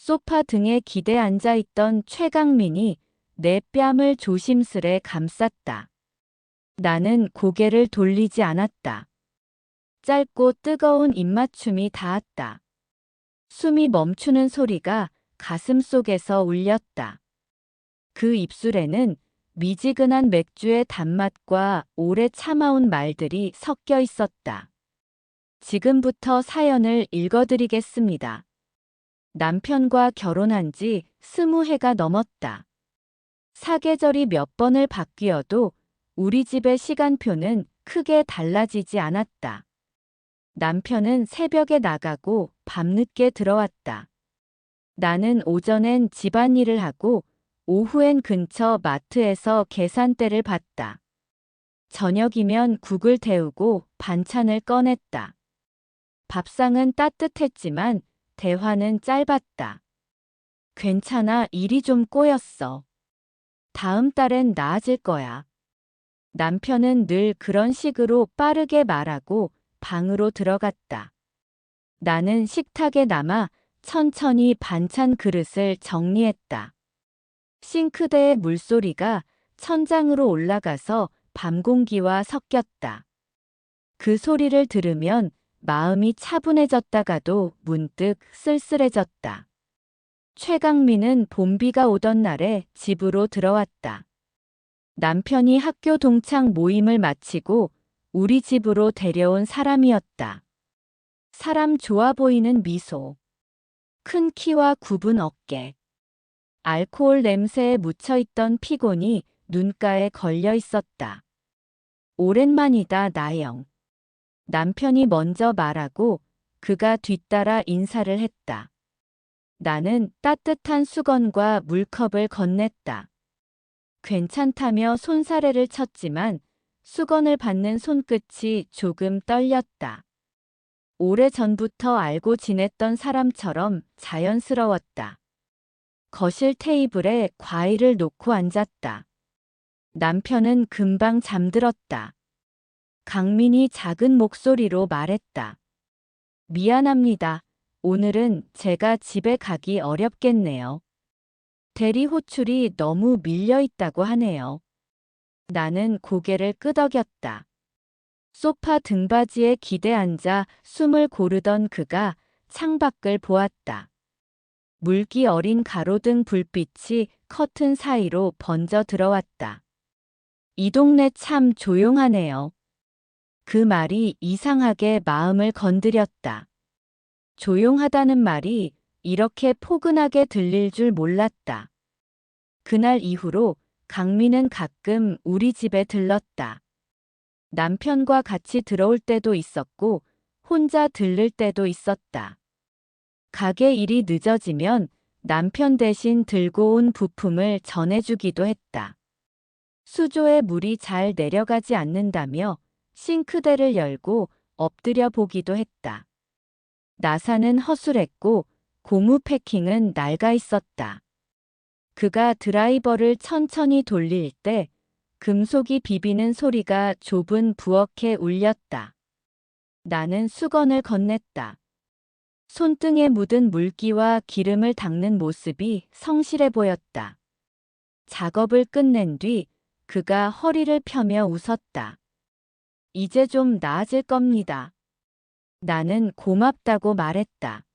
소파 등에 기대 앉아있던 최강민이 내 뺨을 조심스레 감쌌다. 나는 고개를 돌리지 않았다. 짧고 뜨거운 입맞춤이 닿았다. 숨이 멈추는 소리가 가슴 속에서 울렸다. 그 입술에는 미지근한 맥주의 단맛과 오래 참아온 말들이 섞여 있었다. 지금부터 사연을 읽어드리겠습니다. 남편과 결혼한 지 20해가 넘었다. 사계절이 몇 번을 바뀌어도 우리 집의 시간표는 크게 달라지지 않았다. 남편은 새벽에 나가고 밤늦게 들어왔다. 나는 오전엔 집안일을 하고 오후엔 근처 마트에서 계산대를 봤다. 저녁이면 국을 데우고 반찬을 꺼냈다. 밥상은 따뜻했지만 대화는 짧았다. 괜찮아, 일이 좀 꼬였어. 다음 달엔 나아질 거야. 남편은 늘 그런 식으로 빠르게 말하고 방으로 들어갔다. 나는 식탁에 남아 천천히 반찬 그릇을 정리했다. 싱크대의 물소리가 천장으로 올라가서 밤 공기와 섞였다. 그 소리를 들으면 마음이 차분해졌다가도 문득 쓸쓸해졌다. 최강민은 봄비가 오던 날에 집으로 들어왔다. 남편이 학교 동창 모임을 마치고 우리 집으로 데려온 사람이었다. 사람 좋아 보이는 미소, 큰 키와 굽은 어깨, 알코올 냄새에 묻혀있던 피곤이 눈가에 걸려 있었다. 오랜만이다, 나영. 남편이 먼저 말하고 그가 뒤따라 인사를 했다. 나는 따뜻한 수건과 물컵을 건넸다. 괜찮다며 손사래를 쳤지만 수건을 받는 손끝이 조금 떨렸다. 오래전부터 알고 지냈던 사람처럼 자연스러웠다. 거실 테이블에 과일을 놓고 앉았다. 남편은 금방 잠들었다. 강민이 작은 목소리로 말했다. 미안합니다. 오늘은 제가 집에 가기 어렵겠네요. 대리 호출이 너무 밀려 있다고 하네요. 나는 고개를 끄덕였다. 소파 등받이에 기대 앉아 숨을 고르던 그가 창밖을 보았다. 물기 어린 가로등 불빛이 커튼 사이로 번져 들어왔다. 이 동네 참 조용하네요. 그 말이 이상하게 마음을 건드렸다. 조용하다는 말이 이렇게 포근하게 들릴 줄 몰랐다. 그날 이후로 강민은 가끔 우리 집에 들렀다. 남편과 같이 들어올 때도 있었고 혼자 들를 때도 있었다. 가게 일이 늦어지면 남편 대신 들고 온 부품을 전해주기도 했다. 수조에 물이 잘 내려가지 않는다며 싱크대를 열고 엎드려 보기도 했다. 나사는 허술했고 고무 패킹은 낡아 있었다. 그가 드라이버를 천천히 돌릴 때 금속이 비비는 소리가 좁은 부엌에 울렸다. 나는 수건을 건넸다. 손등에 묻은 물기와 기름을 닦는 모습이 성실해 보였다. 작업을 끝낸 뒤 그가 허리를 펴며 웃었다. 이제 좀 나아질 겁니다. 나는 고맙다고 말했다.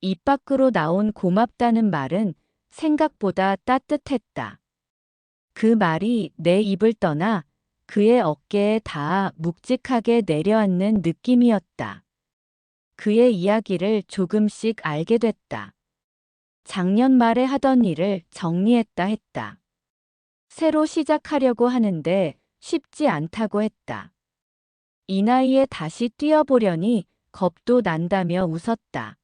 입 밖으로 나온 고맙다는 말은 생각보다 따뜻했다. 그 말이 내 입을 떠나 그의 어깨에 닿아 묵직하게 내려앉는 느낌이었다. 그의 이야기를 조금씩 알게 됐다. 작년 말에 하던 일을 정리했다 했다. 새로 시작하려고 하는데 쉽지 않다고 했다. 이 나이에 다시 뛰어보려니 겁도 난다며 웃었다.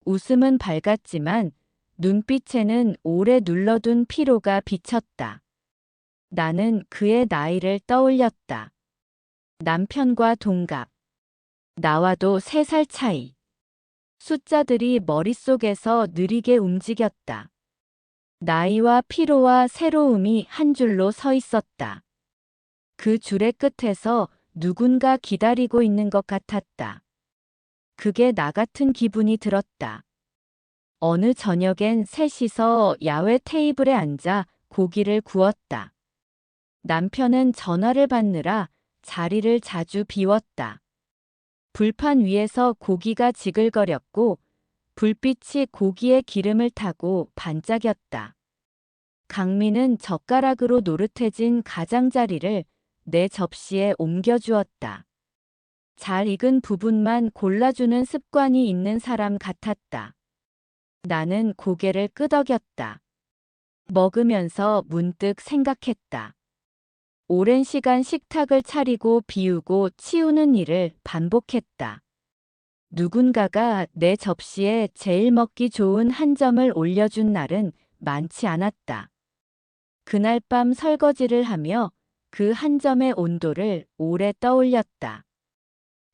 웃음은 밝았지만 눈빛에는 오래 눌러둔 피로가 비쳤다. 나는 그의 나이를 떠올렸다. 남편과 동갑. 나와도 3살 차이. 숫자들이 머릿속에서 느리게 움직였다. 나이와 피로와 새로움이 한 줄로 서 있었다. 그 줄의 끝에서 누군가 기다리고 있는 것 같았다. 그게 나 같은 기분이 들었다. 어느 저녁엔 셋이서 야외 테이블에 앉아 고기를 구웠다. 남편은 전화를 받느라 자리를 자주 비웠다. 불판 위에서 고기가 지글거렸고 불빛이 고기의 기름을 타고 반짝였다. 강민은 젓가락으로 노릇해진 가장자리를 내 접시에 옮겨주었다. 잘 익은 부분만 골라주는 습관이 있는 사람 같았다. 나는 고개를 끄덕였다. 먹으면서 문득 생각했다. 오랜 시간 식탁을 차리고 비우고 치우는 일을 반복했다. 누군가가 내 접시에 제일 먹기 좋은 한 점을 올려준 날은 많지 않았다. 그날 밤 설거지를 하며 그 한 점의 온도를 오래 떠올렸다.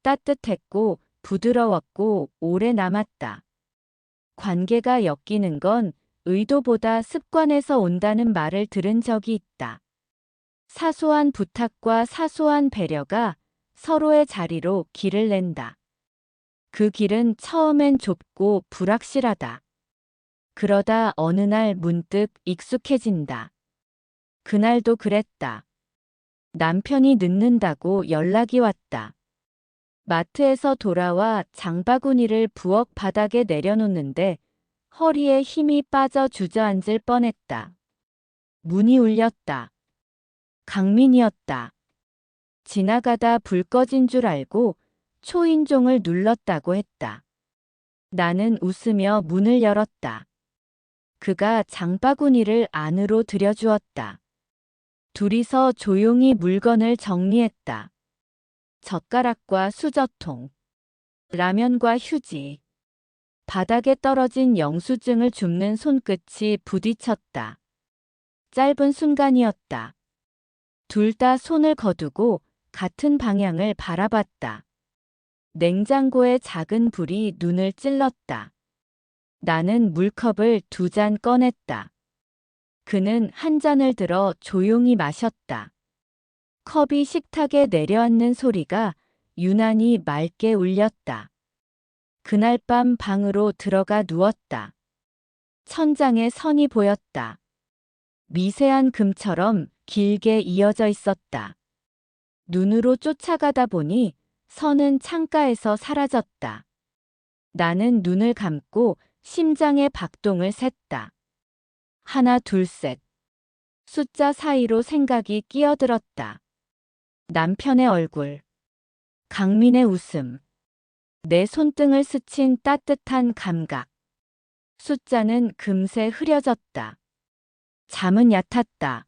따뜻했고 부드러웠고 오래 남았다. 관계가 엮이는 건 의도보다 습관에서 온다는 말을 들은 적이 있다. 사소한 부탁과 사소한 배려가 서로의 자리로 길을 낸다. 그 길은 처음엔 좁고 불확실하다. 그러다 어느 날 문득 익숙해진다. 그날도 그랬다. 남편이 늦는다고 연락이 왔다. 마트에서 돌아와 장바구니를 부엌 바닥에 내려놓는데 허리에 힘이 빠져 주저앉을 뻔했다. 문이 울렸다. 강민이었다. 지나가다 불 꺼진 줄 알고 초인종을 눌렀다고 했다. 나는 웃으며 문을 열었다. 그가 장바구니를 안으로 들여주었다. 둘이서 조용히 물건을 정리했다. 젓가락과 수저통, 라면과 휴지, 바닥에 떨어진 영수증을 줍는 손끝이 부딪혔다. 짧은 순간이었다. 둘 다 손을 거두고 같은 방향을 바라봤다. 냉장고의 작은 불이 눈을 찔렀다. 나는 물컵을 2잔 꺼냈다. 그는 한 잔을 들어 조용히 마셨다. 컵이 식탁에 내려앉는 소리가 유난히 맑게 울렸다. 그날 밤 방으로 들어가 누웠다. 천장에 선이 보였다. 미세한 금처럼 길게 이어져 있었다. 눈으로 쫓아가다 보니 선은 창가에서 사라졌다. 나는 눈을 감고 심장의 박동을 셌다. 하나, 둘, 셋. 숫자 사이로 생각이 끼어들었다. 남편의 얼굴. 강민의 웃음. 내 손등을 스친 따뜻한 감각. 숫자는 금세 흐려졌다. 잠은 얕았다.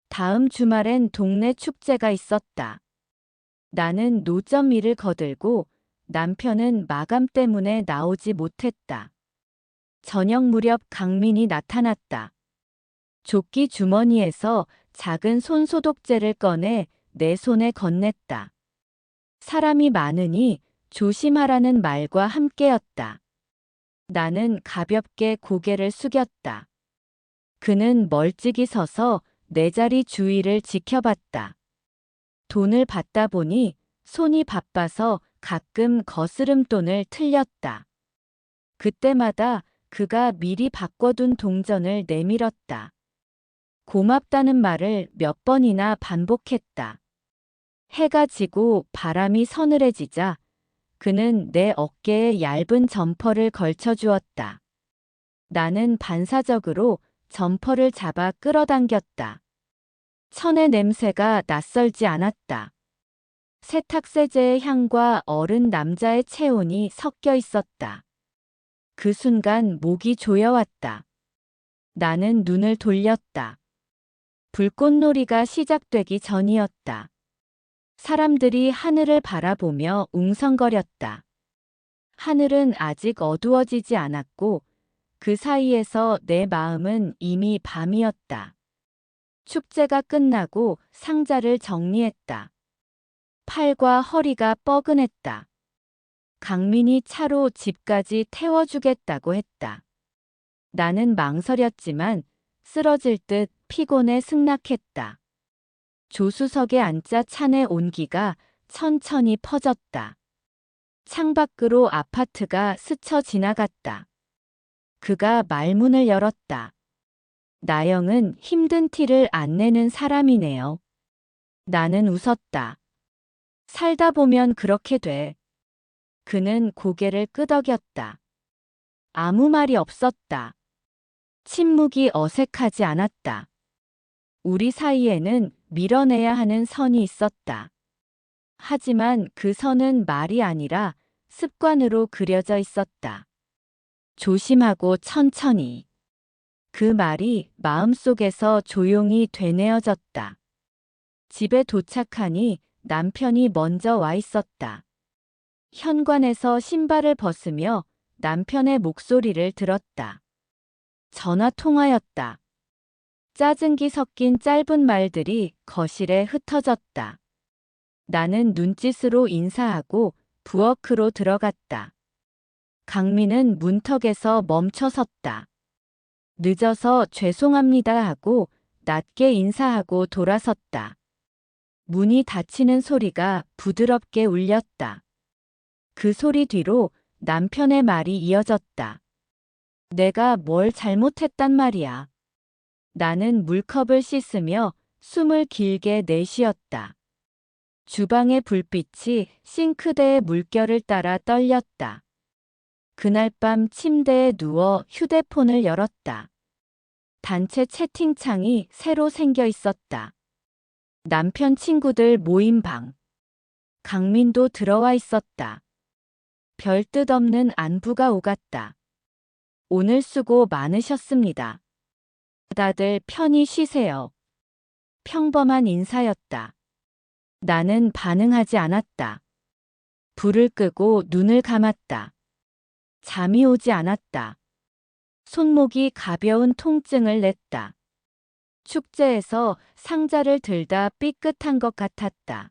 다음 주말엔 동네 축제가 있었다. 나는 노점 일을 거들고 남편은 마감 때문에 나오지 못했다. 저녁 무렵 강민이 나타났다. 조끼 주머니에서 작은 손소독제를 꺼내 내 손에 건넸다. 사람이 많으니 조심하라는 말과 함께였다. 나는 가볍게 고개를 숙였다. 그는 멀찍이 서서 내 자리 주위를 지켜봤다. 돈을 받다 보니 손이 바빠서 가끔 거스름돈을 틀렸다. 그때마다 그가 미리 바꿔둔 동전을 내밀었다. 고맙다는 말을 몇 번이나 반복했다. 해가 지고 바람이 서늘해지자 그는 내 어깨에 얇은 점퍼를 걸쳐주었다. 나는 반사적으로 점퍼를 잡아 끌어당겼다. 천의 냄새가 낯설지 않았다. 세탁세제의 향과 어른 남자의 체온이 섞여 있었다. 그 순간 목이 조여왔다. 나는 눈을 돌렸다. 불꽃놀이가 시작되기 전이었다. 사람들이 하늘을 바라보며 웅성거렸다. 하늘은 아직 어두워지지 않았고 그 사이에서 내 마음은 이미 밤이었다. 축제가 끝나고 상자를 정리했다. 팔과 허리가 뻐근했다. 강민이 차로 집까지 태워주겠다고 했다. 나는 망설였지만 쓰러질 듯 피곤에 승낙했다. 조수석에 앉자 찬의 온기가 천천히 퍼졌다. 창밖으로 아파트가 스쳐 지나갔다. 그가 말문을 열었다. 나영은 힘든 티를 안 내는 사람이네요. 나는 웃었다. 살다 보면 그렇게 돼. 그는 고개를 끄덕였다. 아무 말이 없었다. 침묵이 어색하지 않았다. 우리 사이에는 밀어내야 하는 선이 있었다. 하지만 그 선은 말이 아니라 습관으로 그려져 있었다. 조심하고 천천히. 그 말이 마음속에서 조용히 되뇌어졌다. 집에 도착하니 남편이 먼저 와 있었다. 현관에서 신발을 벗으며 남편의 목소리를 들었다. 전화 통화였다. 짜증기 섞인 짧은 말들이 거실에 흩어졌다. 나는 눈짓으로 인사하고 부엌으로 들어갔다. 강민은 문턱에서 멈춰 섰다. 늦어서 죄송합니다 하고 낮게 인사하고 돌아섰다. 문이 닫히는 소리가 부드럽게 울렸다. 그 소리 뒤로 남편의 말이 이어졌다. 내가 뭘 잘못했단 말이야. 나는 물컵을 씻으며 숨을 길게 내쉬었다. 주방의 불빛이 싱크대의 물결을 따라 떨렸다. 그날 밤 침대에 누워 휴대폰을 열었다. 단체 채팅창이 새로 생겨 있었다. 남편 친구들 모임방. 강민도 들어와 있었다. 별 뜻 없는 안부가 오갔다. 오늘 수고 많으셨습니다. 다들 편히 쉬세요. 평범한 인사였다. 나는 반응하지 않았다. 불을 끄고 눈을 감았다. 잠이 오지 않았다. 손목이 가벼운 통증을 냈다. 축제에서 상자를 들다 삐끗한 것 같았다.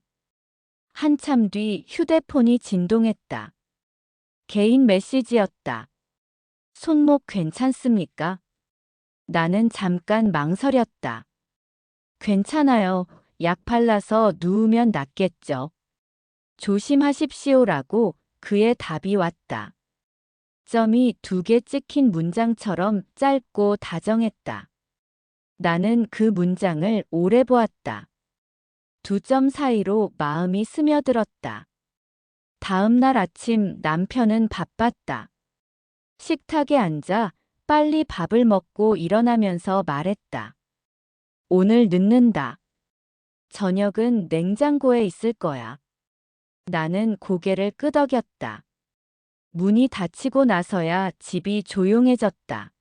한참 뒤 휴대폰이 진동했다. 개인 메시지였다. 손목 괜찮습니까? 나는 잠깐 망설였다. 괜찮아요. 약 발라서 누우면 낫겠죠. 조심하십시오라고 그의 답이 왔다. 점이 2개 찍힌 문장처럼 짧고 다정했다. 나는 그 문장을 오래 보았다. 2점 사이로 마음이 스며들었다. 다음 날 아침 남편은 바빴다. 식탁에 앉아 빨리 밥을 먹고 일어나면서 말했다. 오늘 늦는다. 저녁은 냉장고에 있을 거야. 나는 고개를 끄덕였다. 문이 닫히고 나서야 집이 조용해졌다.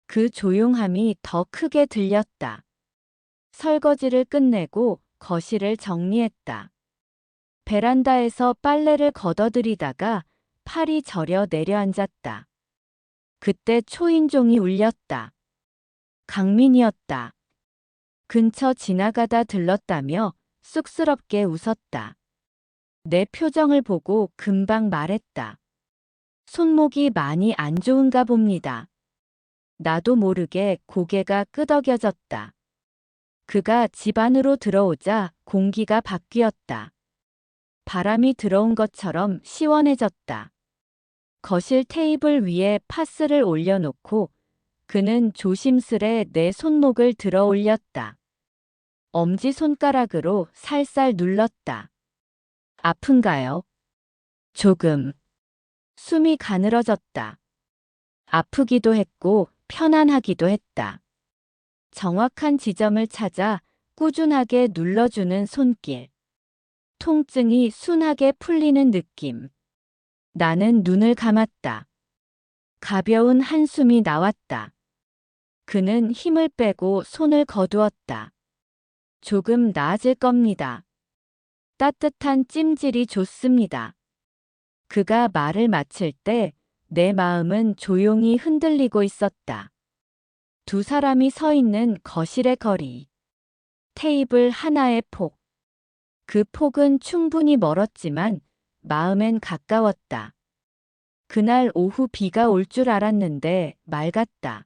그 조용함이 더 크게 들렸다. 설거지를 끝내고 거실을 정리했다. 베란다에서 빨래를 걷어들이다가 팔이 저려 내려앉았다. 그때 초인종이 울렸다. 강민이었다. 근처 지나가다 들렀다며 쑥스럽게 웃었다. 내 표정을 보고 금방 말했다. 손목이 많이 안 좋은가 봅니다. 나도 모르게 고개가 끄덕여졌다. 그가 집 안으로 들어오자 공기가 바뀌었다. 바람이 들어온 것처럼 시원해졌다. 거실 테이블 위에 파스를 올려놓고 그는 조심스레 내 손목을 들어 올렸다. 엄지손가락으로 살살 눌렀다. 아픈가요? 조금. 숨이 가늘어졌다. 아프기도 했고 편안하기도 했다. 정확한 지점을 찾아 꾸준하게 눌러주는 손길. 통증이 순하게 풀리는 느낌. 나는 눈을 감았다. 가벼운 한숨이 나왔다. 그는 힘을 빼고 손을 거두었다. 조금 나아질 겁니다. 따뜻한 찜질이 좋습니다. 그가 말을 마칠 때 내 마음은 조용히 흔들리고 있었다. 2 사람이 서 있는 거실의 거리. 테이블 하나의 폭. 그 폭은 충분히 멀었지만 마음엔 가까웠다. 그날 오후 비가 올 줄 알았는데 맑았다.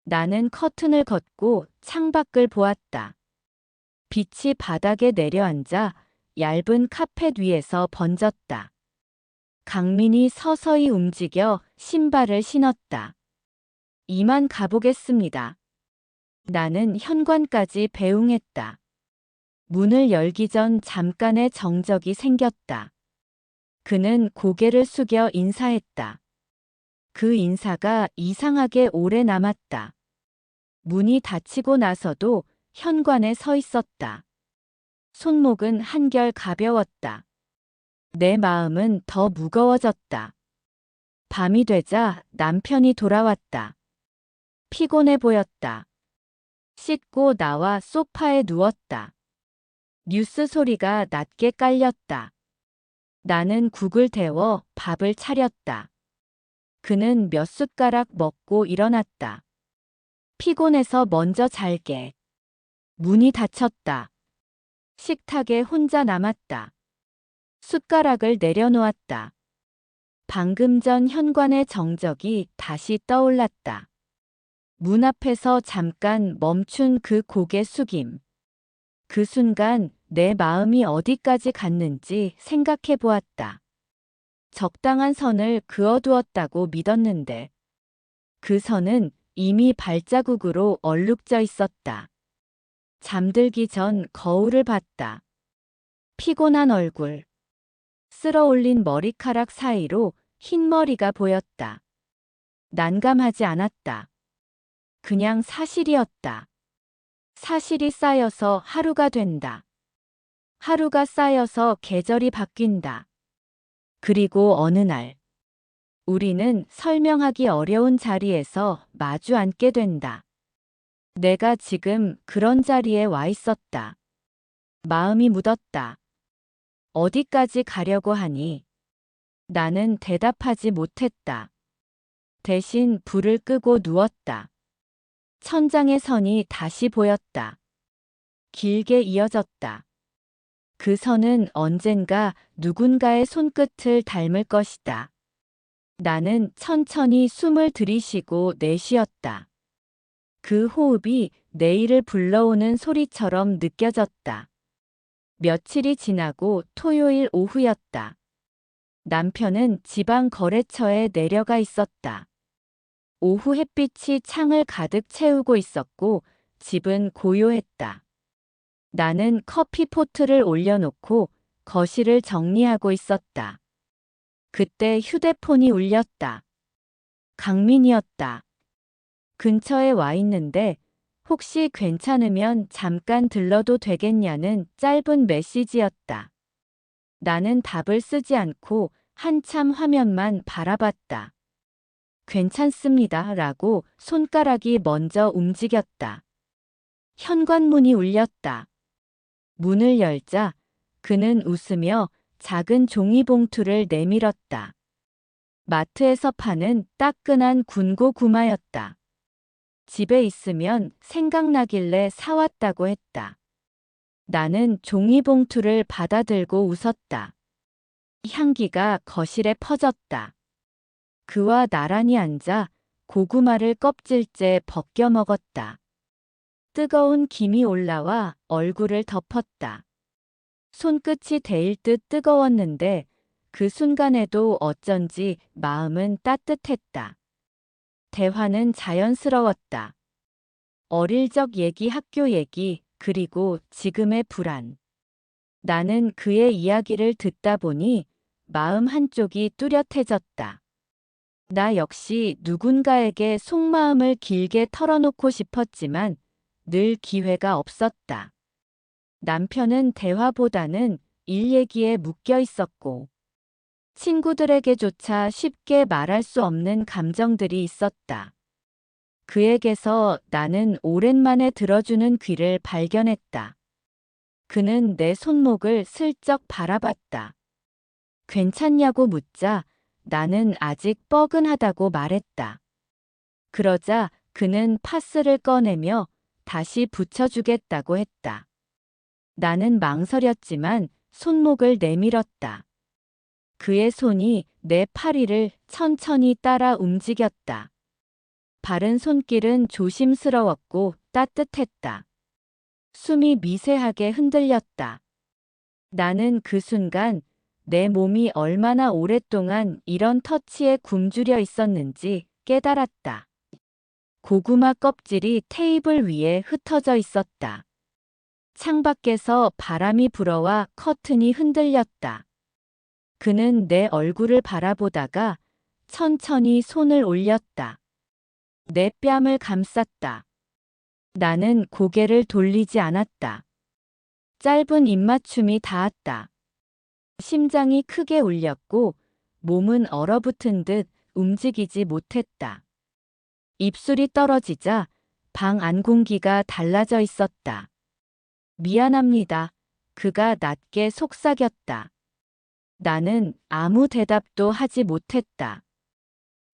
나는 커튼을 걷고 창밖을 보았다. 빛이 바닥에 내려앉아 얇은 카펫 위에서 번졌다. 강민이 서서히 움직여 신발을 신었다. 이만 가보겠습니다. 나는 현관까지 배웅했다. 문을 열기 전 잠깐의 정적이 생겼다. 그는 고개를 숙여 인사했다. 그 인사가 이상하게 오래 남았다. 문이 닫히고 나서도 현관에 서 있었다. 손목은 한결 가벼웠다. 내 마음은 더 무거워졌다. 밤이 되자 남편이 돌아왔다. 피곤해 보였다. 씻고 나와 소파에 누웠다. 뉴스 소리가 낮게 깔렸다. 나는 국을 데워 밥을 차렸다. 그는 몇 숟가락 먹고 일어났다. 피곤해서 먼저 잘게. 문이 닫혔다. 식탁에 혼자 남았다. 숟가락을 내려놓았다. 방금 전 현관의 정적이 다시 떠올랐다. 문 앞에서 잠깐 멈춘 그 고개 숙임. 그 순간 내 마음이 어디까지 갔는지 생각해 보았다. 적당한 선을 그어두었다고 믿었는데 그 선은 이미 발자국으로 얼룩져 있었다. 잠들기 전 거울을 봤다. 피곤한 얼굴, 쓸어올린 머리카락 사이로 흰머리가 보였다. 난감하지 않았다. 그냥 사실이었다. 사실이 쌓여서 하루가 된다. 하루가 쌓여서 계절이 바뀐다. 그리고 어느 날, 우리는 설명하기 어려운 자리에서 마주 앉게 된다. 내가 지금 그런 자리에 와 있었다. 마음이 묻었다. 어디까지 가려고 하니? 나는 대답하지 못했다. 대신 불을 끄고 누웠다. 천장의 선이 다시 보였다. 길게 이어졌다. 그 선은 언젠가 누군가의 손끝을 닮을 것이다. 나는 천천히 숨을 들이쉬고 내쉬었다. 그 호흡이 내일을 불러오는 소리처럼 느껴졌다. 며칠이 지나고 토요일 오후였다. 남편은 지방 거래처에 내려가 있었다. 오후 햇빛이 창을 가득 채우고 있었고 집은 고요했다. 나는 커피포트를 올려놓고 거실을 정리하고 있었다. 그때 휴대폰이 울렸다. 강민이었다. 근처에 와 있는데 혹시 괜찮으면 잠깐 들러도 되겠냐는 짧은 메시지였다. 나는 답을 쓰지 않고 한참 화면만 바라봤다. 괜찮습니다. 라고 손가락이 먼저 움직였다. 현관문이 울렸다. 문을 열자 그는 웃으며 작은 종이봉투를 내밀었다. 마트에서 파는 따끈한 군고구마였다. 집에 있으면 생각나길래 사왔다고 했다. 나는 종이봉투를 받아들고 웃었다. 향기가 거실에 퍼졌다. 그와 나란히 앉아 고구마를 껍질째 벗겨 먹었다. 뜨거운 김이 올라와 얼굴을 덮었다. 손끝이 데일 듯 뜨거웠는데 그 순간에도 어쩐지 마음은 따뜻했다. 대화는 자연스러웠다. 어릴 적 얘기, 학교 얘기, 그리고 지금의 불안. 나는 그의 이야기를 듣다 보니 마음 한쪽이 뚜렷해졌다. 나 역시 누군가에게 속마음을 길게 털어놓고 싶었지만 늘 기회가 없었다. 남편은 대화보다는 일 얘기에 묶여 있었고 친구들에게조차 쉽게 말할 수 없는 감정들이 있었다. 그에게서 나는 오랜만에 들어주는 귀를 발견했다. 그는 내 손목을 슬쩍 바라봤다. 괜찮냐고 묻자 나는 아직 뻐근하다고 말했다. 그러자 그는 파스를 꺼내며 다시 붙여주겠다고 했다. 나는 망설였지만 손목을 내밀었다. 그의 손이 내 파리를 천천히 따라 움직였다. 바른 손길은 조심스러웠고 따뜻했다. 숨이 미세하게 흔들렸다. 나는 그 순간 내 몸이 얼마나 오랫동안 이런 터치에 굶주려 있었는지 깨달았다. 고구마 껍질이 테이블 위에 흩어져 있었다. 창밖에서 바람이 불어와 커튼이 흔들렸다. 그는 내 얼굴을 바라보다가 천천히 손을 올렸다. 내 뺨을 감쌌다. 나는 고개를 돌리지 않았다. 짧은 입맞춤이 닿았다. 심장이 크게 울렸고 몸은 얼어붙은 듯 움직이지 못했다. 입술이 떨어지자 방 안 공기가 달라져 있었다. 미안합니다. 그가 낮게 속삭였다. 나는 아무 대답도 하지 못했다.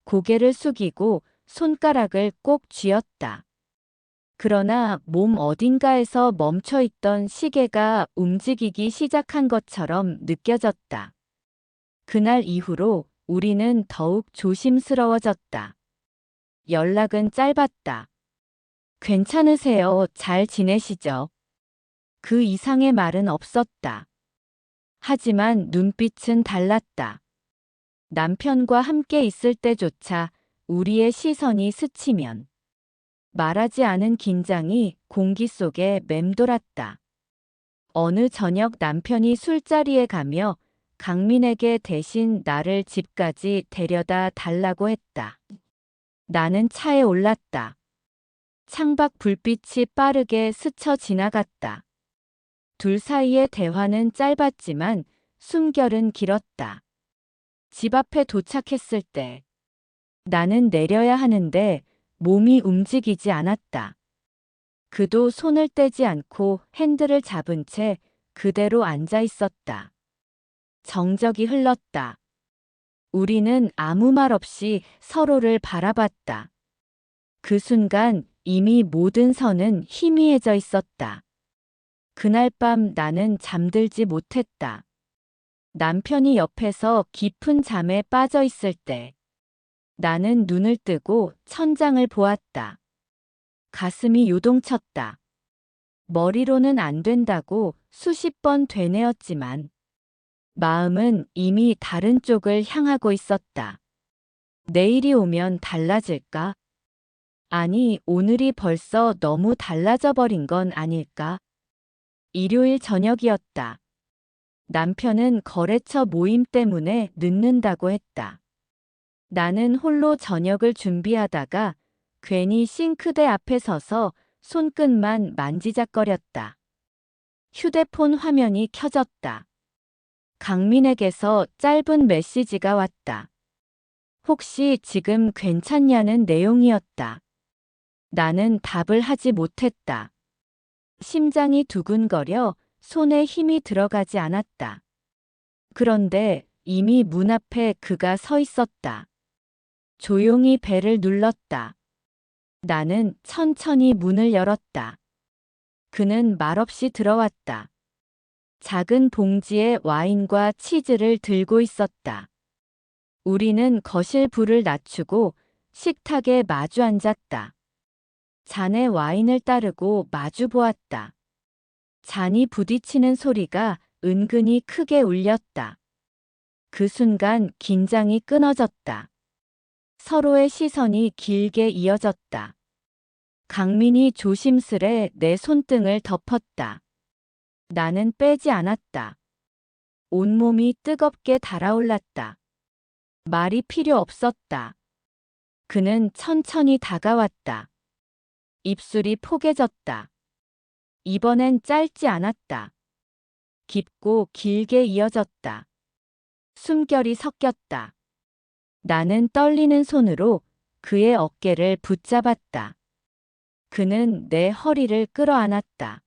고개를 숙이고 손가락을 꼭 쥐었다. 그러나 몸 어딘가에서 멈춰 있던 시계가 움직이기 시작한 것처럼 느껴졌다. 그날 이후로 우리는 더욱 조심스러워졌다. 연락은 짧았다. 괜찮으세요? 잘 지내시죠? 그 이상의 말은 없었다. 하지만 눈빛은 달랐다. 남편과 함께 있을 때조차 우리의 시선이 스치면 말하지 않은 긴장이 공기 속에 맴돌았다. 어느 저녁 남편이 술자리에 가며 강민에게 대신 나를 집까지 데려다 달라고 했다. 나는 차에 올랐다. 창밖 불빛이 빠르게 스쳐 지나갔다. 둘 사이의 대화는 짧았지만 숨결은 길었다. 집 앞에 도착했을 때 나는 내려야 하는데 몸이 움직이지 않았다. 그도 손을 떼지 않고 핸들을 잡은 채 그대로 앉아 있었다. 정적이 흘렀다. 우리는 아무 말 없이 서로를 바라봤다. 그 순간 이미 모든 선은 희미해져 있었다. 그날 밤 나는 잠들지 못했다. 남편이 옆에서 깊은 잠에 빠져 있을 때 나는 눈을 뜨고 천장을 보았다. 가슴이 요동쳤다. 머리로는 안 된다고 수십 번 되뇌었지만 마음은 이미 다른 쪽을 향하고 있었다. 내일이 오면 달라질까? 아니, 오늘이 벌써 너무 달라져 버린 건 아닐까? 일요일 저녁이었다. 남편은 거래처 모임 때문에 늦는다고 했다. 나는 홀로 저녁을 준비하다가 괜히 싱크대 앞에 서서 손끝만 만지작거렸다. 휴대폰 화면이 켜졌다. 강민에게서 짧은 메시지가 왔다. 혹시 지금 괜찮냐는 내용이었다. 나는 답을 하지 못했다. 심장이 두근거려 손에 힘이 들어가지 않았다. 그런데 이미 문 앞에 그가 서 있었다. 조용히 벨을 눌렀다. 나는 천천히 문을 열었다. 그는 말없이 들어왔다. 작은 봉지에 와인과 치즈를 들고 있었다. 우리는 거실 불을 낮추고 식탁에 마주 앉았다. 잔에 와인을 따르고 마주 보았다. 잔이 부딪히는 소리가 은근히 크게 울렸다. 그 순간 긴장이 끊어졌다. 서로의 시선이 길게 이어졌다. 강민이 조심스레 내 손등을 덮었다. 나는 빼지 않았다. 온몸이 뜨겁게 달아올랐다. 말이 필요 없었다. 그는 천천히 다가왔다. 입술이 포개졌다. 이번엔 짧지 않았다. 깊고 길게 이어졌다. 숨결이 섞였다. 나는 떨리는 손으로 그의 어깨를 붙잡았다. 그는 내 허리를 끌어안았다.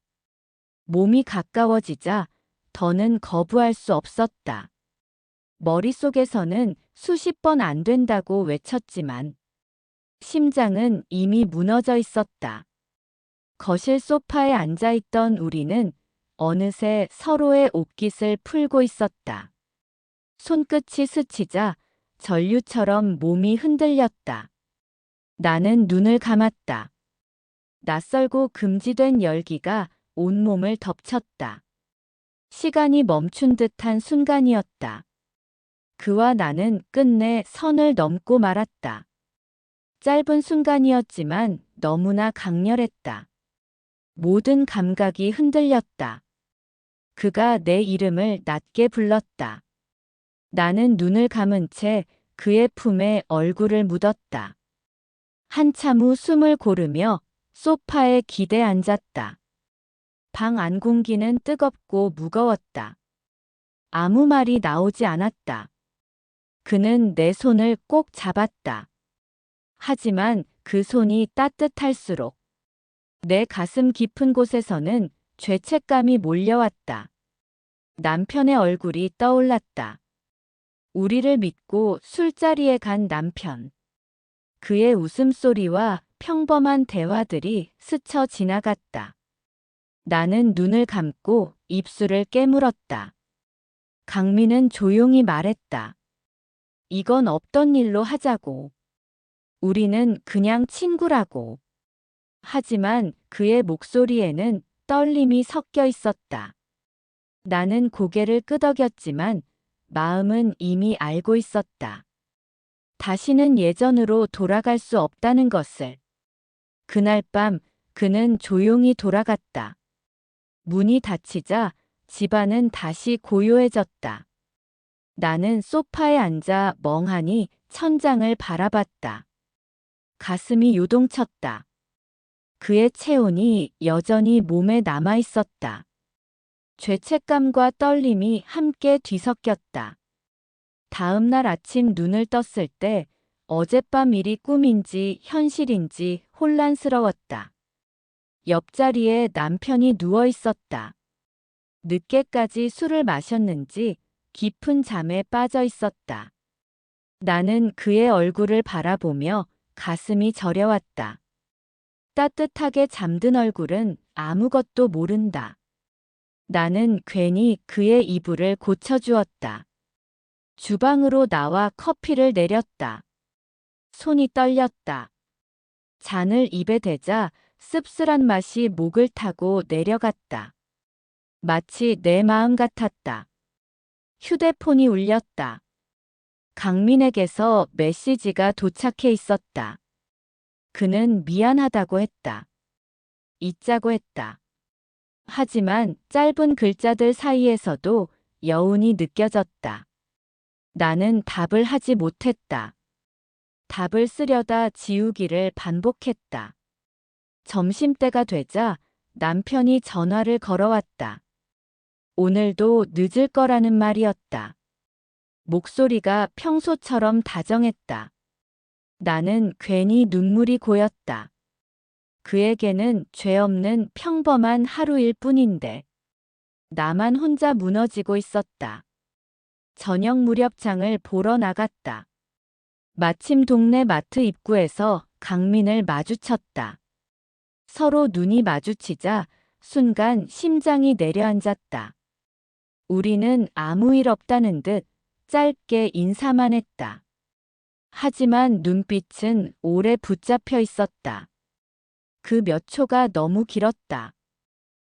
몸이 가까워지자 더는 거부할 수 없었다. 머릿속에서는 수십 번 안 된다고 외쳤지만 심장은 이미 무너져 있었다. 거실 소파에 앉아있던 우리는 어느새 서로의 옷깃을 풀고 있었다. 손끝이 스치자 전류처럼 몸이 흔들렸다. 나는 눈을 감았다. 낯설고 금지된 열기가 온몸을 덮쳤다. 시간이 멈춘 듯한 순간이었다. 그와 나는 끝내 선을 넘고 말았다. 짧은 순간이었지만 너무나 강렬했다. 모든 감각이 흔들렸다. 그가 내 이름을 낮게 불렀다. 나는 눈을 감은 채 그의 품에 얼굴을 묻었다. 한참 후 숨을 고르며 소파에 기대 앉았다. 방 안 공기는 뜨겁고 무거웠다. 아무 말이 나오지 않았다. 그는 내 손을 꼭 잡았다. 하지만 그 손이 따뜻할수록 내 가슴 깊은 곳에서는 죄책감이 몰려왔다. 남편의 얼굴이 떠올랐다. 우리를 믿고 술자리에 간 남편. 그의 웃음소리와 평범한 대화들이 스쳐 지나갔다. 나는 눈을 감고 입술을 깨물었다. 강민은 조용히 말했다. 이건 없던 일로 하자고. 우리는 그냥 친구라고. 하지만 그의 목소리에는 떨림이 섞여 있었다. 나는 고개를 끄덕였지만 마음은 이미 알고 있었다. 다시는 예전으로 돌아갈 수 없다는 것을. 그날 밤 그는 조용히 돌아갔다. 문이 닫히자 집안은 다시 고요해졌다. 나는 소파에 앉아 멍하니 천장을 바라봤다. 가슴이 요동쳤다. 그의 체온이 여전히 몸에 남아 있었다. 죄책감과 떨림이 함께 뒤섞였다. 다음 날 아침 눈을 떴을 때 어젯밤 일이 꿈인지 현실인지 혼란스러웠다. 옆자리에 남편이 누워 있었다. 늦게까지 술을 마셨는지 깊은 잠에 빠져 있었다. 나는 그의 얼굴을 바라보며 가슴이 저려왔다. 따뜻하게 잠든 얼굴은 아무것도 모른다. 나는 괜히 그의 이불을 고쳐주었다. 주방으로 나와 커피를 내렸다. 손이 떨렸다. 잔을 입에 대자 씁쓸한 맛이 목을 타고 내려갔다. 마치 내 마음 같았다. 휴대폰이 울렸다. 강민에게서 메시지가 도착해 있었다. 그는 미안하다고 했다. 잊자고 했다. 하지만 짧은 글자들 사이에서도 여운이 느껴졌다. 나는 답을 하지 못했다. 답을 쓰려다 지우기를 반복했다. 점심때가 되자 남편이 전화를 걸어왔다. 오늘도 늦을 거라는 말이었다. 목소리가 평소처럼 다정했다. 나는 괜히 눈물이 고였다. 그에게는 죄 없는 평범한 하루일 뿐인데 나만 혼자 무너지고 있었다. 저녁 무렵 장을 보러 나갔다. 마침 동네 마트 입구에서 강민을 마주쳤다. 서로 눈이 마주치자 순간 심장이 내려앉았다. 우리는 아무 일 없다는 듯 짧게 인사만 했다. 하지만 눈빛은 오래 붙잡혀 있었다. 그 몇 초가 너무 길었다.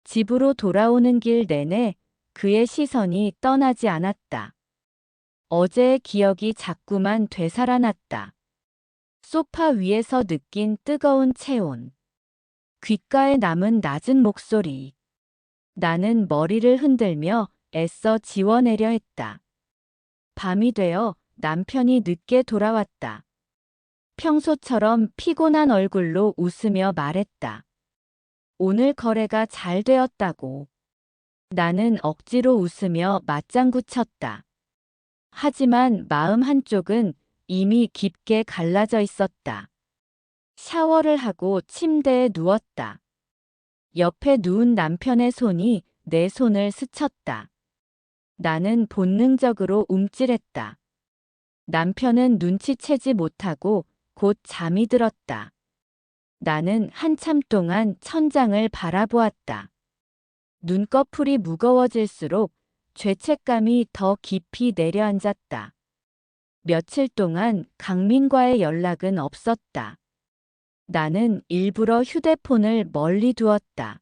집으로 돌아오는 길 내내 그의 시선이 떠나지 않았다. 어제의 기억이 자꾸만 되살아났다. 소파 위에서 느낀 뜨거운 체온. 귓가에 남은 낮은 목소리. 나는 머리를 흔들며 애써 지워내려 했다. 밤이 되어 남편이 늦게 돌아왔다. 평소처럼 피곤한 얼굴로 웃으며 말했다. 오늘 거래가 잘 되었다고. 나는 억지로 웃으며 맞장구 쳤다. 하지만 마음 한쪽은 이미 깊게 갈라져 있었다. 샤워를 하고 침대에 누웠다. 옆에 누운 남편의 손이 내 손을 스쳤다. 나는 본능적으로 움찔했다. 남편은 눈치채지 못하고 곧 잠이 들었다. 나는 한참 동안 천장을 바라보았다. 눈꺼풀이 무거워질수록 죄책감이 더 깊이 내려앉았다. 며칠 동안 강민과의 연락은 없었다. 나는 일부러 휴대폰을 멀리 두었다.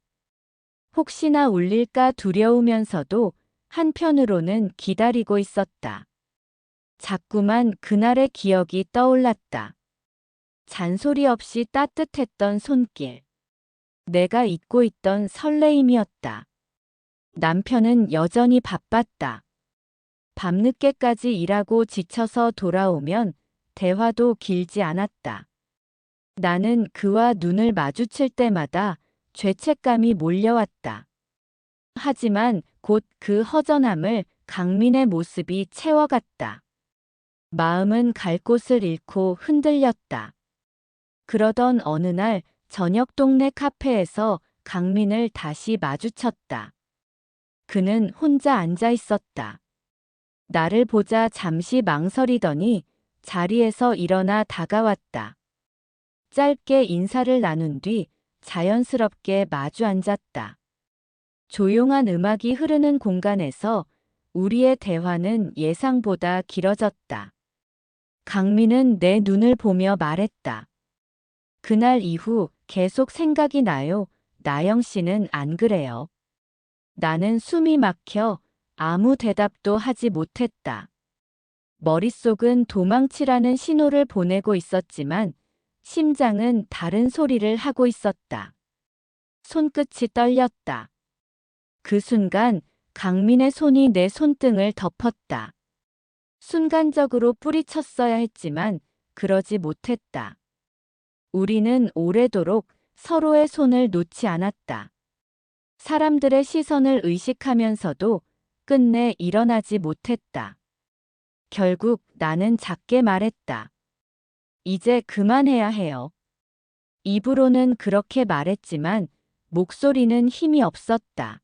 혹시나 울릴까 두려우면서도 한편으로는 기다리고 있었다. 자꾸만 그날의 기억이 떠올랐다. 잔소리 없이 따뜻했던 손길. 내가 잊고 있던 설레임이었다. 남편은 여전히 바빴다. 밤늦게까지 일하고 지쳐서 돌아오면 대화도 길지 않았다. 나는 그와 눈을 마주칠 때마다 죄책감이 몰려왔다. 하지만 곧 그 허전함을 강민의 모습이 채워갔다. 마음은 갈 곳을 잃고 흔들렸다. 그러던 어느 날 저녁 동네 카페에서 강민을 다시 마주쳤다. 그는 혼자 앉아 있었다. 나를 보자 잠시 망설이더니 자리에서 일어나 다가왔다. 짧게 인사를 나눈 뒤 자연스럽게 마주 앉았다. 조용한 음악이 흐르는 공간에서 우리의 대화는 예상보다 길어졌다. 강민은 내 눈을 보며 말했다. 그날 이후 계속 생각이 나요. 나영 씨는 안 그래요. 나는 숨이 막혀 아무 대답도 하지 못했다. 머릿속은 도망치라는 신호를 보내고 있었지만 심장은 다른 소리를 하고 있었다. 손끝이 떨렸다. 그 순간 강민의 손이 내 손등을 덮었다. 순간적으로 뿌리쳤어야 했지만 그러지 못했다. 우리는 오래도록 서로의 손을 놓지 않았다. 사람들의 시선을 의식하면서도 끝내 일어나지 못했다. 결국 나는 작게 말했다. 이제 그만해야 해요. 입으로는 그렇게 말했지만 목소리는 힘이 없었다.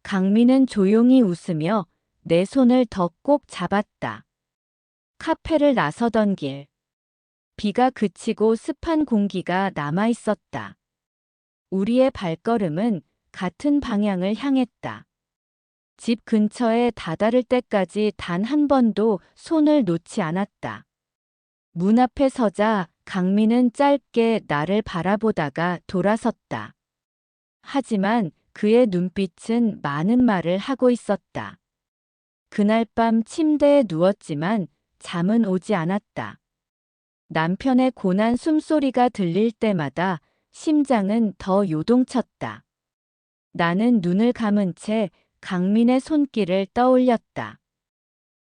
강민은 조용히 웃으며 내 손을 더 꼭 잡았다. 카페를 나서던 길. 비가 그치고 습한 공기가 남아 있었다. 우리의 발걸음은 같은 방향을 향했다. 집 근처에 다다를 때까지 단 한 번도 손을 놓지 않았다. 문 앞에 서자 강민은 짧게 나를 바라보다가 돌아섰다. 하지만 그의 눈빛은 많은 말을 하고 있었다. 그날 밤 침대에 누웠지만 잠은 오지 않았다. 남편의 고난 숨소리가 들릴 때마다 심장은 더 요동쳤다. 나는 눈을 감은 채 강민의 손길을 떠올렸다.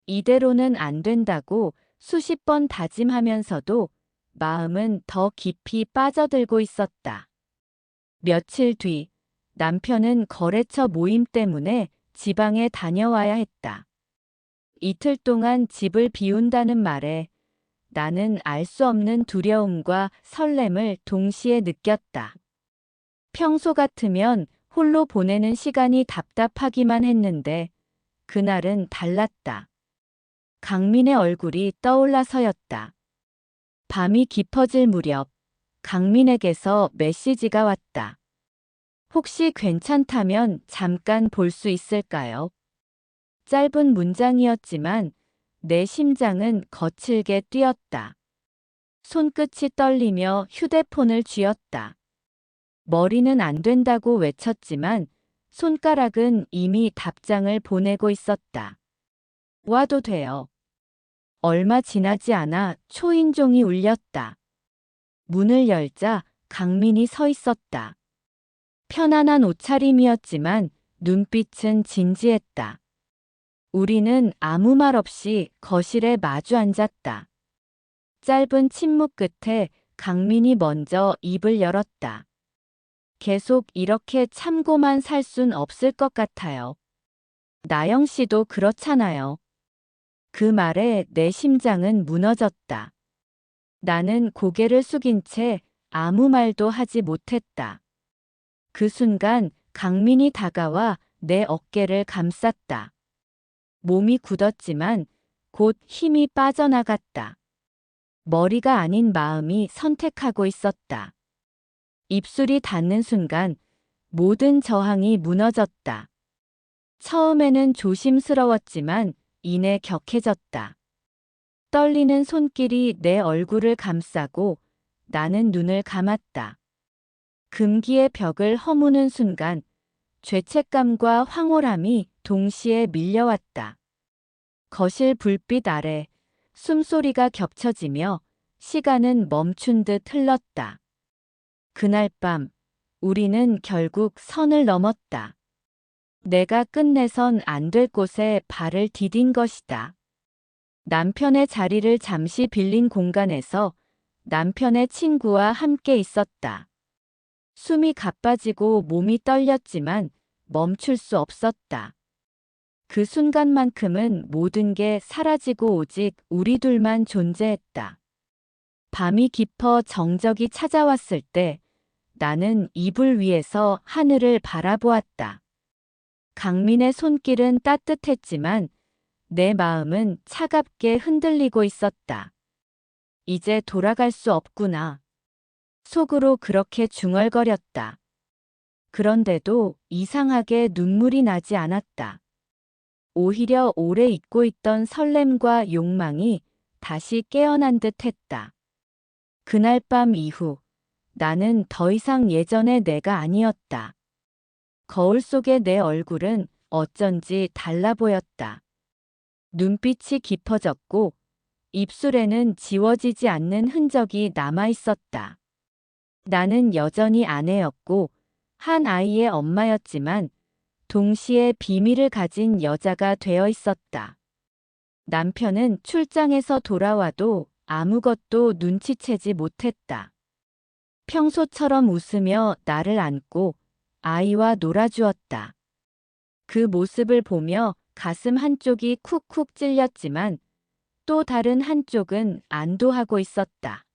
이대로는 안 된다고 수십 번 다짐하면서도 마음은 더 깊이 빠져들고 있었다. 며칠 뒤 남편은 거래처 모임 때문에 지방에 다녀와야 했다. 이틀 동안 집을 비운다는 말에 나는 알 수 없는 두려움과 설렘을 동시에 느꼈다. 평소 같으면 홀로 보내는 시간이 답답하기만 했는데 그날은 달랐다. 강민의 얼굴이 떠올라서였다. 밤이 깊어질 무렵 강민에게서 메시지가 왔다. 혹시 괜찮다면 잠깐 볼 수 있을까요? 짧은 문장이었지만 내 심장은 거칠게 뛰었다. 손끝이 떨리며 휴대폰을 쥐었다. 머리는 안 된다고 외쳤지만 손가락은 이미 답장을 보내고 있었다. 와도 돼요. 얼마 지나지 않아 초인종이 울렸다. 문을 열자 강민이 서 있었다. 편안한 옷차림이었지만 눈빛은 진지했다. 우리는 아무 말 없이 거실에 마주 앉았다. 짧은 침묵 끝에 강민이 먼저 입을 열었다. 계속 이렇게 참고만 살 순 없을 것 같아요. 나영 씨도 그렇잖아요. 그 말에 내 심장은 무너졌다. 나는 고개를 숙인 채 아무 말도 하지 못했다. 그 순간 강민이 다가와 내 어깨를 감쌌다. 몸이 굳었지만 곧 힘이 빠져나갔다. 머리가 아닌 마음이 선택하고 있었다. 입술이 닿는 순간 모든 저항이 무너졌다. 처음에는 조심스러웠지만 이내 격해졌다. 떨리는 손길이 내 얼굴을 감싸고 나는 눈을 감았다. 금기의 벽을 허무는 순간 죄책감과 황홀함이 동시에 밀려왔다. 거실 불빛 아래 숨소리가 겹쳐지며 시간은 멈춘 듯 흘렀다. 그날 밤 우리는 결국 선을 넘었다. 내가 끝내선 안 될 곳에 발을 디딘 것이다. 남편의 자리를 잠시 빌린 공간에서 남편의 친구와 함께 있었다. 숨이 가빠지고 몸이 떨렸지만 멈출 수 없었다. 그 순간만큼은 모든 게 사라지고 오직 우리 둘만 존재했다. 밤이 깊어 정적이 찾아왔을 때 나는 이불 위에서 하늘을 바라보았다. 강민의 손길은 따뜻했지만 내 마음은 차갑게 흔들리고 있었다. 이제 돌아갈 수 없구나. 속으로 그렇게 중얼거렸다. 그런데도 이상하게 눈물이 나지 않았다. 오히려 오래 잊고 있던 설렘과 욕망이 다시 깨어난 듯 했다. 그날 밤 이후 나는 더 이상 예전의 내가 아니었다. 거울 속의 내 얼굴은 어쩐지 달라 보였다. 눈빛이 깊어졌고 입술에는 지워지지 않는 흔적이 남아 있었다. 나는 여전히 아내였고 한 아이의 엄마였지만 동시에 비밀을 가진 여자가 되어 있었다. 남편은 출장에서 돌아와도 아무것도 눈치채지 못했다. 평소처럼 웃으며 나를 안고 아이와 놀아주었다. 그 모습을 보며 가슴 한쪽이 쿡쿡 찔렸지만 또 다른 한쪽은 안도하고 있었다.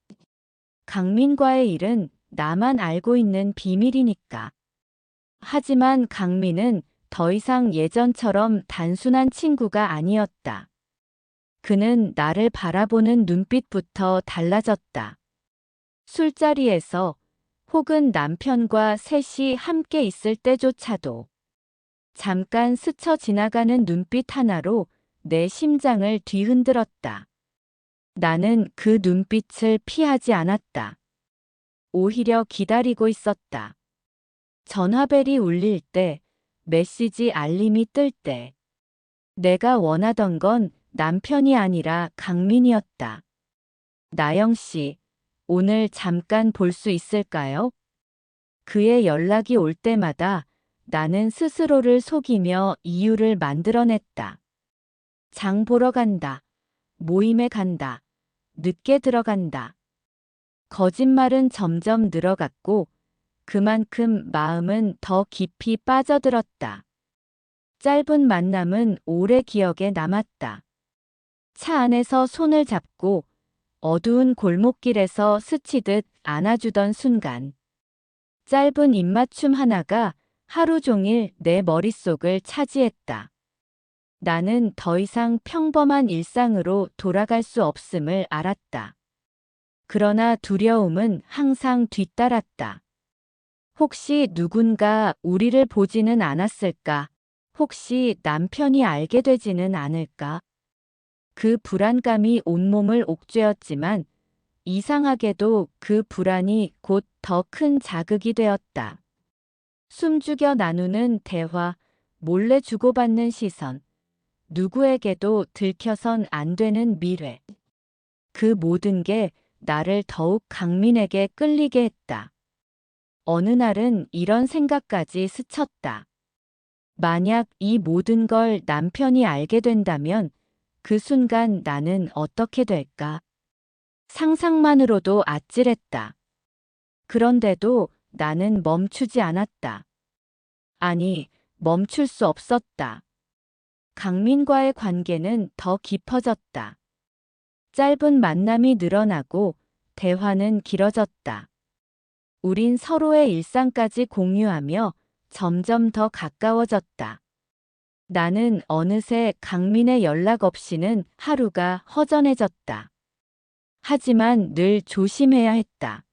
강민과의 일은 나만 알고 있는 비밀이니까. 하지만 강민은 더 이상 예전처럼 단순한 친구가 아니었다. 그는 나를 바라보는 눈빛부터 달라졌다. 술자리에서 혹은 남편과 셋이 함께 있을 때조차도 잠깐 스쳐 지나가는 눈빛 하나로 내 심장을 뒤흔들었다. 나는 그 눈빛을 피하지 않았다. 오히려 기다리고 있었다. 전화벨이 울릴 때, 메시지 알림이 뜰 때. 내가 원하던 건 남편이 아니라 강민이었다. 나영 씨, 오늘 잠깐 볼 수 있을까요? 그의 연락이 올 때마다 나는 스스로를 속이며 이유를 만들어냈다. 장 보러 간다. 모임에 간다. 늦게 들어간다. 거짓말은 점점 늘어갔고 그만큼 마음은 더 깊이 빠져들었다. 짧은 만남은 오래 기억에 남았다. 차 안에서 손을 잡고 어두운 골목길에서 스치듯 안아주던 순간. 짧은 입맞춤 하나가 하루 종일 내 머릿속을 차지했다. 나는 더 이상 평범한 일상으로 돌아갈 수 없음을 알았다. 그러나 두려움은 항상 뒤따랐다. 혹시 누군가 우리를 보지는 않았을까? 혹시 남편이 알게 되지는 않을까? 그 불안감이 온몸을 옥죄었지만 이상하게도 그 불안이 곧 더 큰 자극이 되었다. 숨죽여 나누는 대화, 몰래 주고받는 시선, 누구에게도 들켜선 안 되는 미래. 그 모든 게 나를 더욱 강민에게 끌리게 했다. 어느 날은 이런 생각까지 스쳤다. 만약 이 모든 걸 남편이 알게 된다면 그 순간 나는 어떻게 될까? 상상만으로도 아찔했다. 그런데도 나는 멈추지 않았다. 아니, 멈출 수 없었다. 강민과의 관계는 더 깊어졌다. 짧은 만남이 늘어나고 대화는 길어졌다. 우린 서로의 일상까지 공유하며 점점 더 가까워졌다. 나는 어느새 강민의 연락 없이는 하루가 허전해졌다. 하지만 늘 조심해야 했다.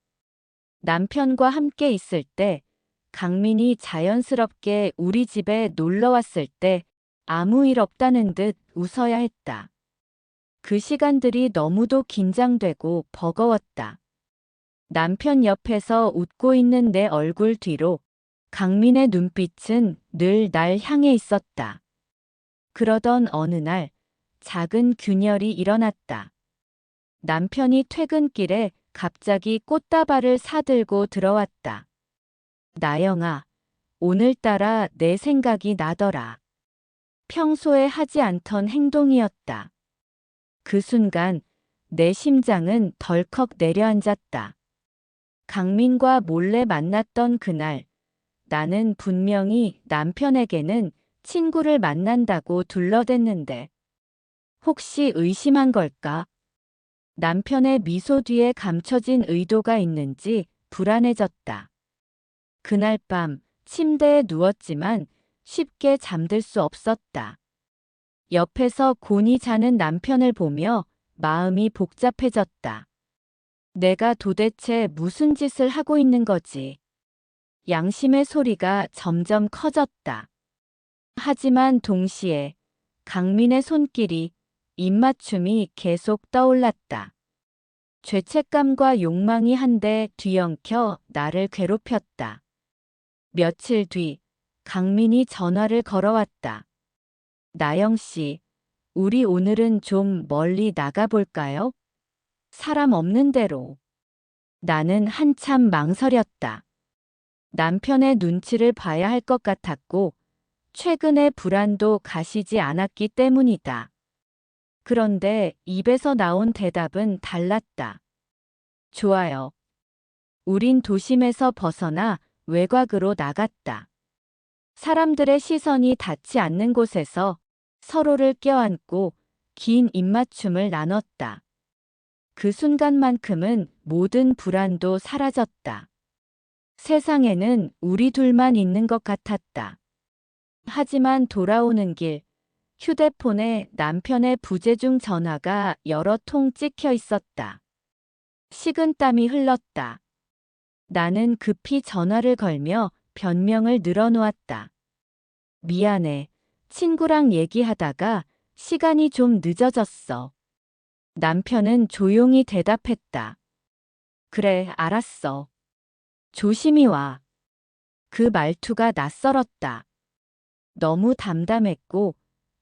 남편과 함께 있을 때, 강민이 자연스럽게 우리 집에 놀러 왔을 때 아무 일 없다는 듯 웃어야 했다. 그 시간들이 너무도 긴장되고 버거웠다. 남편 옆에서 웃고 있는 내 얼굴 뒤로 강민의 눈빛은 늘 날 향해 있었다. 그러던 어느 날 작은 균열이 일어났다. 남편이 퇴근길에 갑자기 꽃다발을 사들고 들어왔다. 나영아, 오늘따라 내 생각이 나더라. 평소에 하지 않던 행동이었다. 그 순간 내 심장은 덜컥 내려앉았다. 강민과 몰래 만났던 그날, 나는 분명히 남편에게는 친구를 만난다고 둘러댔는데, 혹시 의심한 걸까? 남편의 미소 뒤에 감춰진 의도가 있는지 불안해졌다. 그날 밤 침대에 누웠지만 쉽게 잠들 수 없었다. 옆에서 곤히 자는 남편을 보며 마음이 복잡해졌다. 내가 도대체 무슨 짓을 하고 있는 거지? 양심의 소리가 점점 커졌다. 하지만 동시에 강민의 손길이, 입맞춤이 계속 떠올랐다. 죄책감과 욕망이 한데 뒤엉켜 나를 괴롭혔다. 며칠 뒤 강민이 전화를 걸어왔다. 나영 씨, 우리 오늘은 좀 멀리 나가볼까요? 사람 없는 데로. 나는 한참 망설였다. 남편의 눈치를 봐야 할 것 같았고, 최근에 불안도 가시지 않았기 때문이다. 그런데 입에서 나온 대답은 달랐다. 좋아요. 우린 도심에서 벗어나 외곽으로 나갔다. 사람들의 시선이 닿지 않는 곳에서 서로를 껴안고 긴 입맞춤을 나눴다. 그 순간만큼은 모든 불안도 사라졌다. 세상에는 우리 둘만 있는 것 같았다. 하지만 돌아오는 길, 휴대폰에 남편의 부재중 전화가 여러 통 찍혀 있었다. 식은땀이 흘렀다. 나는 급히 전화를 걸며 변명을 늘어놓았다. 미안해. 친구랑 얘기하다가 시간이 좀 늦어졌어. 남편은 조용히 대답했다. 그래, 알았어. 조심히 와. 그 말투가 낯설었다. 너무 담담했고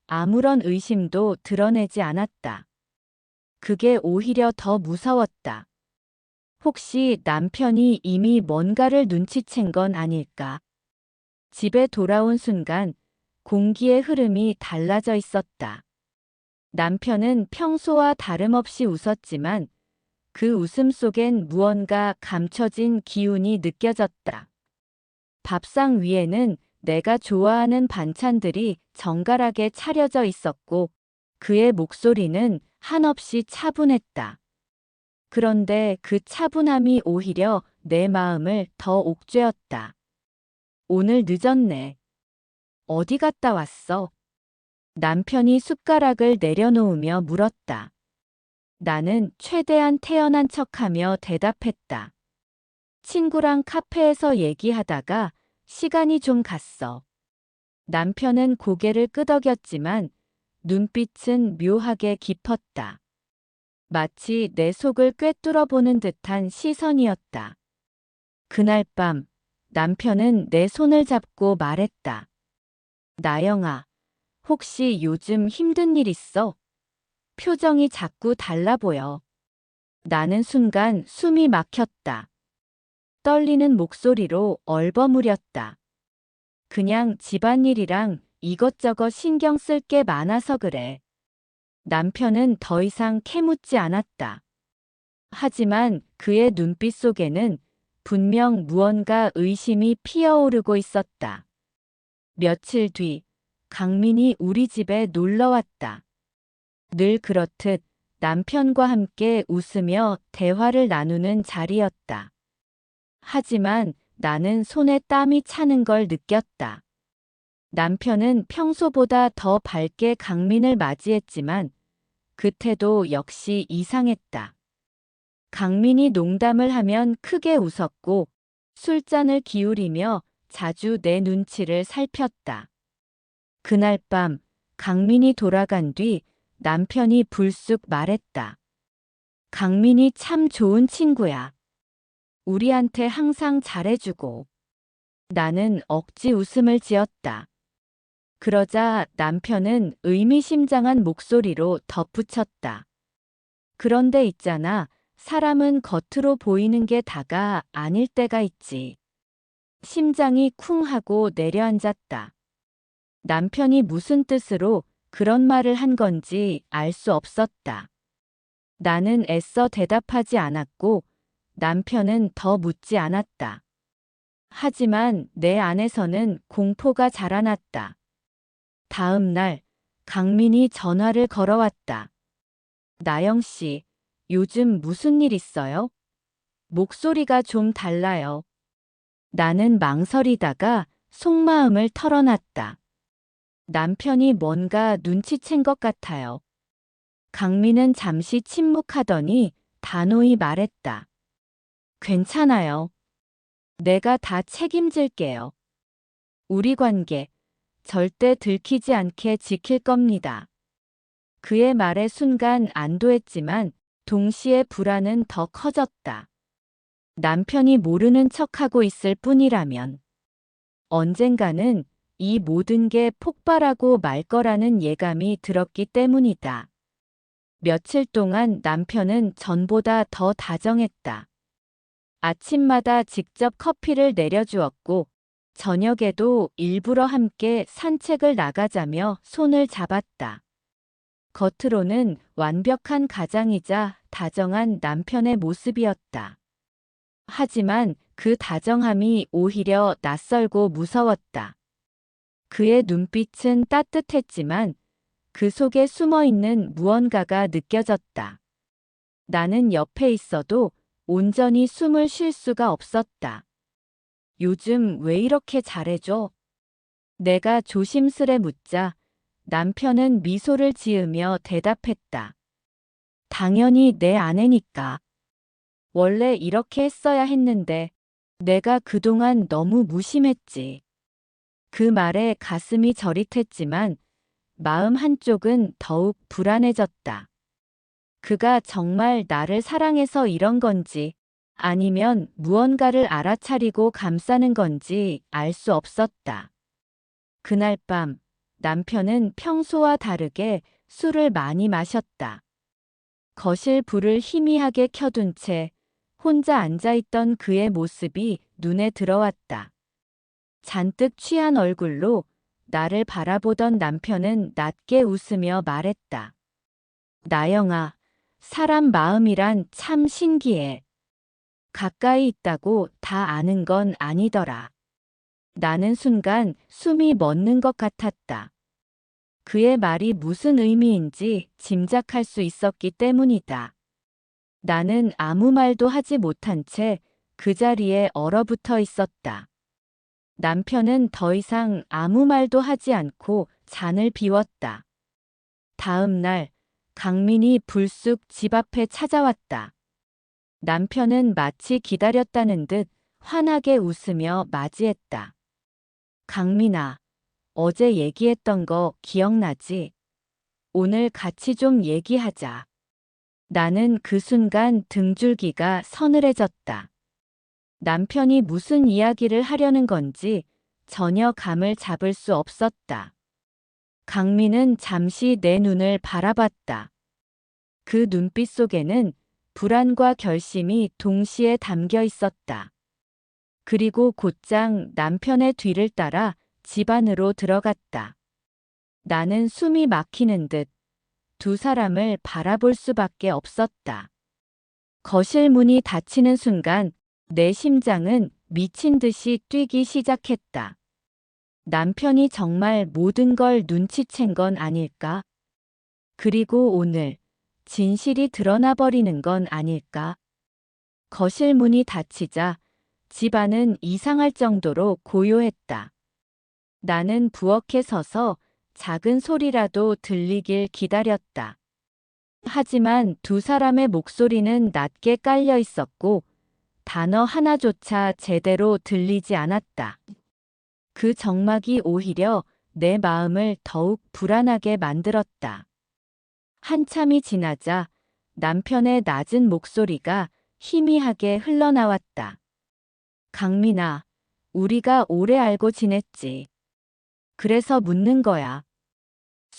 아무런 의심도 드러내지 않았다. 그게 오히려 더 무서웠다. 혹시 남편이 이미 뭔가를 눈치챈 건 아닐까? 집에 돌아온 순간 공기의 흐름이 달라져 있었다. 남편은 평소와 다름없이 웃었지만 그 웃음 속엔 무언가 감춰진 기운이 느껴졌다. 밥상 위에는 내가 좋아하는 반찬들이 정갈하게 차려져 있었고 그의 목소리는 한없이 차분했다. 그런데 그 차분함이 오히려 내 마음을 더 옥죄었다. 오늘 늦었네. 어디 갔다 왔어? 남편이 숟가락을 내려놓으며 물었다. 나는 최대한 태연한 척하며 대답했다. 친구랑 카페에서 얘기하다가 시간이 좀 갔어. 남편은 고개를 끄덕였지만 눈빛은 묘하게 깊었다. 마치 내 속을 꿰뚫어 보는 듯한 시선이었다. 그날 밤 남편은 내 손을 잡고 말했다. 나영아, 혹시 요즘 힘든 일 있어? 표정이 자꾸 달라 보여. 나는 순간 숨이 막혔다. 떨리는 목소리로 얼버무렸다. 그냥 집안일이랑 이것저것 신경 쓸 게 많아서 그래. 남편은 더 이상 캐묻지 않았다. 하지만 그의 눈빛 속에는 분명 무언가 의심이 피어오르고 있었다. 며칠 뒤 강민이 우리 집에 놀러 왔다. 늘 그렇듯 남편과 함께 웃으며 대화를 나누는 자리였다. 하지만 나는 손에 땀이 차는 걸 느꼈다. 남편은 평소보다 더 밝게 강민을 맞이했지만 그 태도 역시 이상했다. 강민이 농담을 하면 크게 웃었고 술잔을 기울이며 자주 내 눈치를 살폈다. 그날 밤 강민이 돌아간 뒤 남편이 불쑥 말했다. 강민이 참 좋은 친구야. 우리한테 항상 잘해주고. 나는 억지 웃음을 지었다. 그러자 남편은 의미심장한 목소리로 덧붙였다. 그런데 있잖아. 사람은 겉으로 보이는 게 다가 아닐 때가 있지. 심장이 쿵 하고 내려앉았다. 남편이 무슨 뜻으로 그런 말을 한 건지 알 수 없었다. 나는 애써 대답하지 않았고 남편은 더 묻지 않았다. 하지만 내 안에서는 공포가 자라났다. 다음 날 강민이 전화를 걸어왔다. 나영 씨, 요즘 무슨 일 있어요? 목소리가 좀 달라요. 나는 망설이다가 속마음을 털어놨다. 남편이 뭔가 눈치챈 것 같아요. 강민은 잠시 침묵하더니 단호히 말했다. 괜찮아요. 내가 다 책임질게요. 우리 관계 절대 들키지 않게 지킬 겁니다. 그의 말에 순간 안도했지만 동시에 불안은 더 커졌다. 남편이 모르는 척하고 있을 뿐이라면 언젠가는 이 모든 게 폭발하고 말 거라는 예감이 들었기 때문이다. 며칠 동안 남편은 전보다 더 다정했다. 아침마다 직접 커피를 내려주었고 저녁에도 일부러 함께 산책을 나가자며 손을 잡았다. 겉으로는 완벽한 가장이자 다정한 남편의 모습이었다. 하지만 그 다정함이 오히려 낯설고 무서웠다. 그의 눈빛은 따뜻했지만 그 속에 숨어있는 무언가가 느껴졌다. 나는 옆에 있어도 온전히 숨을 쉴 수가 없었다. 요즘 왜 이렇게 잘해줘? 내가 조심스레 묻자 남편은 미소를 지으며 대답했다. 당연히 내 아내니까. 원래 이렇게 했어야 했는데 내가 그동안 너무 무심했지. 그 말에 가슴이 저릿했지만 마음 한쪽은 더욱 불안해졌다. 그가 정말 나를 사랑해서 이런 건지 아니면 무언가를 알아차리고 감싸는 건지 알 수 없었다. 그날 밤 남편은 평소와 다르게 술을 많이 마셨다. 거실 불을 희미하게 켜둔 채 혼자 앉아있던 그의 모습이 눈에 들어왔다. 잔뜩 취한 얼굴로 나를 바라보던 남편은 낮게 웃으며 말했다. 나영아, 사람 마음이란 참 신기해. 가까이 있다고 다 아는 건 아니더라. 나는 순간 숨이 멎는 것 같았다. 그의 말이 무슨 의미인지 짐작할 수 있었기 때문이다. 나는 아무 말도 하지 못한 채 그 자리에 얼어붙어 있었다. 남편은 더 이상 아무 말도 하지 않고 잔을 비웠다. 다음 날 강민이 불쑥 집 앞에 찾아왔다. 남편은 마치 기다렸다는 듯 환하게 웃으며 맞이했다. 강민아, 어제 얘기했던 거 기억나지? 오늘 같이 좀 얘기하자. 나는 그 순간 등줄기가 서늘해졌다. 남편이 무슨 이야기를 하려는 건지 전혀 감을 잡을 수 없었다. 강민은 잠시 내 눈을 바라봤다. 그 눈빛 속에는 불안과 결심이 동시에 담겨 있었다. 그리고 곧장 남편의 뒤를 따라 집 안으로 들어갔다. 나는 숨이 막히는 듯 두 사람을 바라볼 수밖에 없었다. 거실 문이 닫히는 순간 내 심장은 미친 듯이 뛰기 시작했다. 남편이 정말 모든 걸 눈치챈 건 아닐까? 그리고 오늘 진실이 드러나 버리는 건 아닐까? 거실 문이 닫히자 집안은 이상할 정도로 고요했다. 나는 부엌에 서서 작은 소리라도 들리길 기다렸다. 하지만 두 사람의 목소리는 낮게 깔려 있었고 단어 하나조차 제대로 들리지 않았다. 그 정막이 오히려 내 마음을 더욱 불안하게 만들었다. 한참이 지나자 남편의 낮은 목소리가 희미하게 흘러나왔다. 강민아, 우리가 오래 알고 지냈지. 그래서 묻는 거야.